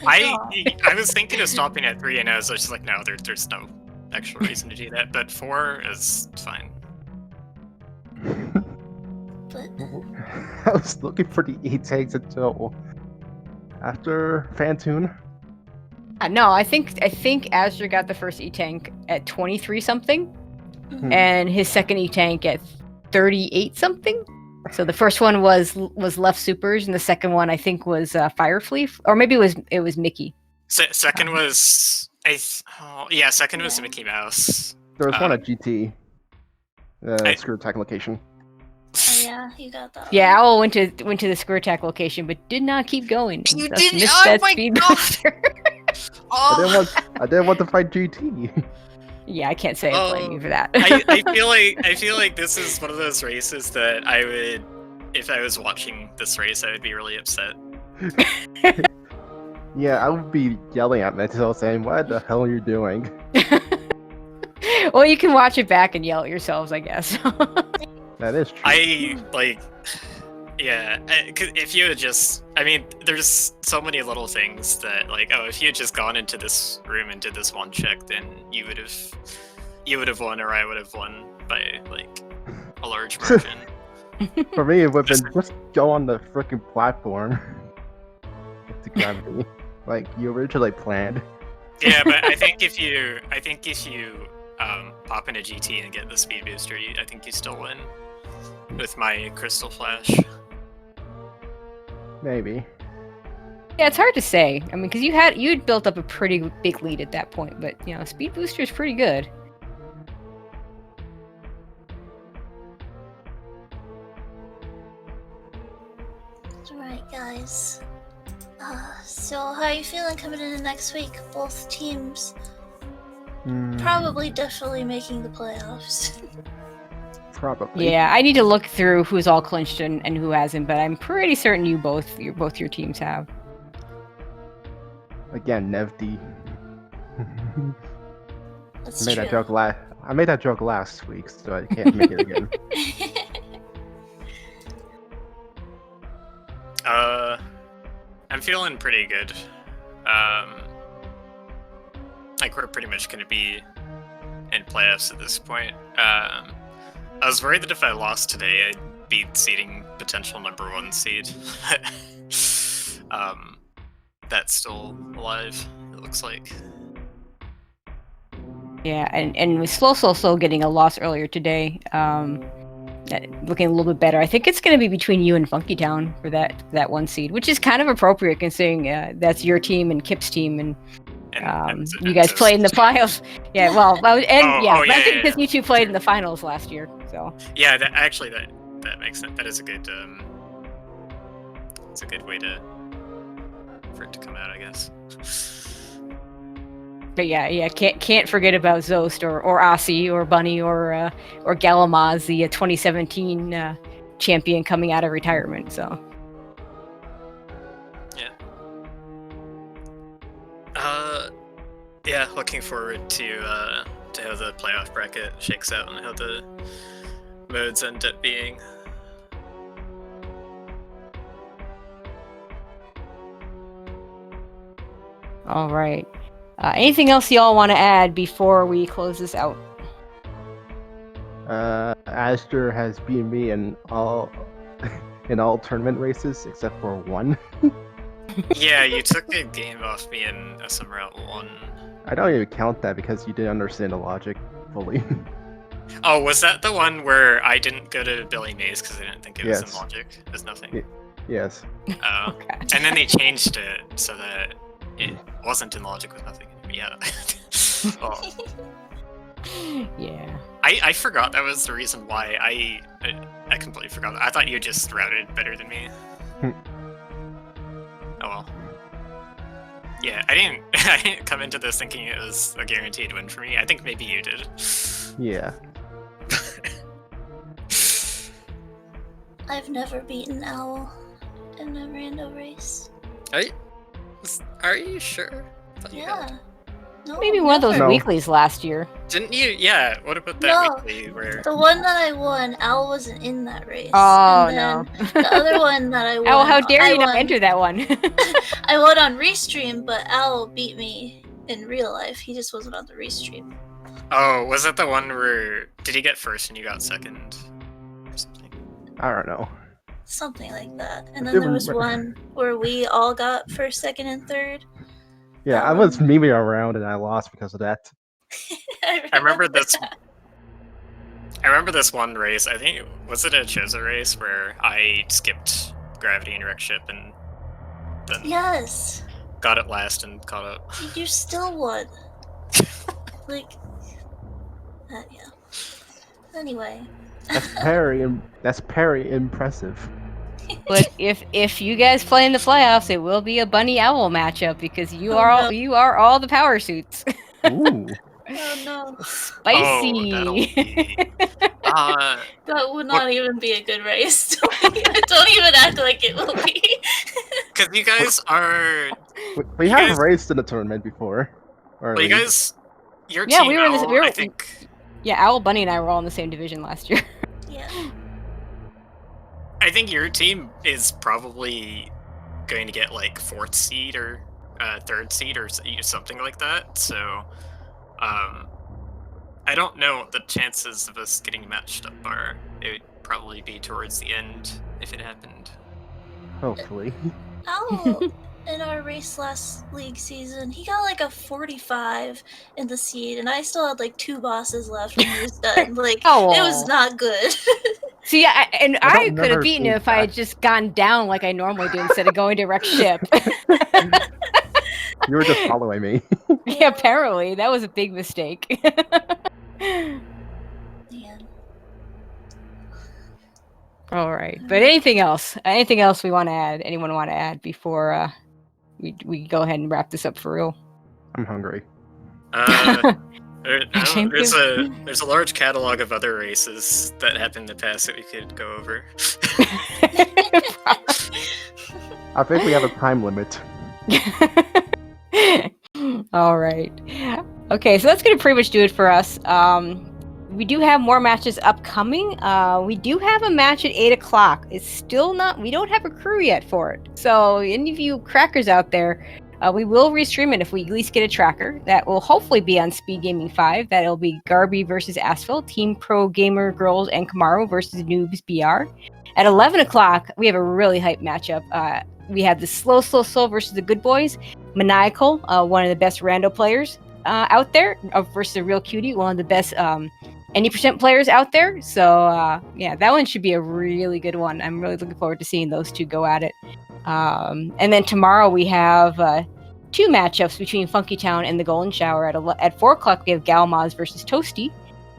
I was thinking of stopping at 3, and I was just like, no, there's no actual reason to do that. But 4 is fine. But I was looking for the E-tanks until after Fantoon. No, I think Azure got the first E-tank at 23 something, mhm. and his second E-tank at 38 something. So the first one was left supers, and the second one I think was Firefleet, or maybe it was Mickey. Second was second was Yeah. Mickey Mouse. There was one at GT. I- Screw attack location. Oh yeah, you got that. Yeah, one. Owl went to the square attack location, but did not keep going. You Thus did- missed oh that my speed God! booster. Oh, I didn't want to fight GT. Yeah, I can't say I blame you for that. I feel like this is one of those races that I would, if I was watching this race, I would be really upset. Yeah, I would be yelling at myself saying, "What the hell are you doing?" Well, you can watch it back and yell at yourselves, I guess. That is true. If you had just, I mean, there's so many little things that, like, oh, if you had just gone into this room and did this one check, then you would have won, or I would have won by like a large margin. For me, it would have been just go on the freaking platform. Get to gravity, like you originally planned. Yeah, but I think if you pop into GT and get the speed booster, I think you still win with my crystal flash. Maybe. Yeah, it's hard to say. I mean, because you'd built up a pretty big lead at that point, but speed booster is pretty good. Alright, guys. So how are you feeling coming into next week? Both teams probably definitely making the playoffs. Probably. Yeah, I need to look through who's all clinched and who hasn't, but I'm pretty certain both your teams have. Again, Nevd. That's I made true. that joke I made that joke last week, so I can't make it again. I'm feeling pretty good. Like we're pretty much gonna be in playoffs at this point. I was worried that if I lost today, I'd be seeding potential #1 seed. That's still alive, it looks like. Yeah, and with slow getting a loss earlier today, looking a little bit better. I think it's going to be between you and Funky Town for that 1 seed, which is kind of appropriate considering that's your team and Kip's team, and you guys played in the finals. Yeah, well, I think because you two played in the finals last year. So yeah, that makes sense. That is a good it's a good way for it to come out, I guess. But yeah, can't forget about Zost or Aussie or Bunny or Galamaz, the 2017 champion coming out of retirement. So yeah, looking forward to how the playoff bracket shakes out and how the modes end up being. all right. Anything else y'all want to add before we close this out? Aster has beaten me in all tournament races except for one. Yeah, you took a game off me in SM Route 1. I don't even count that because you didn't understand the logic fully. Oh, was that the one where I didn't go to Billy Mays because I didn't think it was Yes. in logic? There's nothing. Yes. Oh. Okay. And then they changed it so that it wasn't in logic with nothing. Yeah. Oh. Yeah. I forgot that was the reason why I completely forgot. I thought you just routed better than me. Oh well. Yeah, I didn't come into this thinking it was a guaranteed win for me. I think maybe you did. Yeah. I've never beaten Owl in a rando race. Are you sure? I thought you had. Yeah. No, Maybe one of those never. No. weeklies last year. Didn't you? Yeah. What about that No. weekly where? The one that I won, Owl wasn't in that race. Oh, and then no. the other one that I won. Oh, how dare I you not won, enter that one? I won on Restream, but Owl beat me in real life. He just wasn't on the Restream. Oh, was that the one where did he get first and you got second? Or something? I don't know. Something like that. And then there was one where we all got first, second, and third. Yeah, I was memeing around and I lost because of that. I remember this. I remember this one race. I think was it a Chesa race where I skipped gravity and wreck ship and then Yes. got it last and caught up. You still won. Like, yeah. Anyway. That's very impressive. But if you guys play in the playoffs, it will be a bunny owl matchup because you are all the power suits. Ooh. Oh no. Spicy. Oh, that'll be. That would not even be a good race. Don't even act like it will be. Because you guys are. We You have guys- raced in the tournament before. Or Well, you league. guys. Your Yeah, team, we were in this- Owl, we were- I think. Yeah, Owl Bunny and I were all in the same division last year. Yeah. I think your team is probably going to get like 4th seed or 3rd seed or something like that. So, I don't know what the chances of us getting matched up are. It would probably be towards the end if it happened. Hopefully. Owl in our race last league season, he got like a 45 in the seed, and I still had like 2 bosses left when he was done. Like, it was Oh. not good. See, I don't could have remember beaten him if I had feedback. just gone down like I normally do instead of going to wreck ship. You were just following me. Yeah, apparently that was a big mistake. Man. All right, but anything else? Anything else we want to add? Anyone want to add before we go ahead and wrap this up for real? I'm hungry. Same There's here. a large catalog of other races that happened in the past that we could go over. I think we have a time limit. All right. Okay, so that's gonna pretty much do it for us. We do have more matches upcoming. We do have a match at 8 o'clock. It's still not. We don't have a crew yet for it. So any of you crackers out there, we will restream it if we at least get a tracker. That will hopefully be on Speed Gaming 5. That'll be Garby versus Asphalt, Team Pro Gamer Girls and Kamaru versus Noobs BR. At 11 o'clock, we have a really hype matchup. We have the Slow versus the Good Boys. Maniacal, one of the best rando players out there, versus the Real Cutie, one of the best any percent players out there. So yeah, that one should be a really good one. I'm really looking forward to seeing those two go at it. And then tomorrow we have 2 matchups between Funky Town and the Golden Shower. At 4 o'clock we have Galmaz versus Toasty.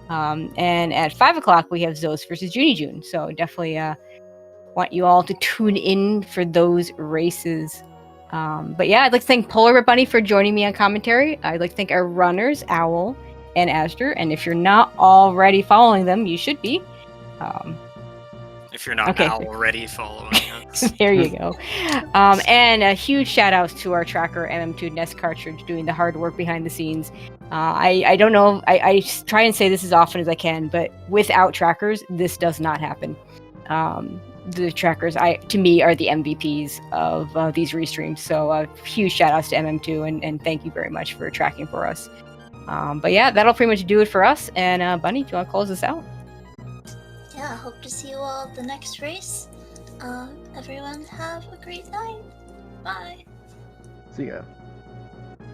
And at 5 o'clock we have Zos versus Junie June. So definitely want you all to tune in for those races. But yeah, I'd like to thank Polar Bear Bunny for joining me on commentary. I'd like to thank our runners, Owl and Astor. And if you're not already following them, you should be. If you're not already following us. There you go. And a huge shout out to our tracker, MM2 Nest Cartridge, doing the hard work behind the scenes. I don't know, I try and say this as often as I can, but without trackers, this does not happen. The trackers, to me, are the MVPs of these restreams. So huge shout outs to MM2 and thank you very much for tracking for us. But yeah, that'll pretty much do it for us. And Bunny, do you want to close this out? Yeah, hope to see you all at the next race. Everyone have a great night. Bye. See ya.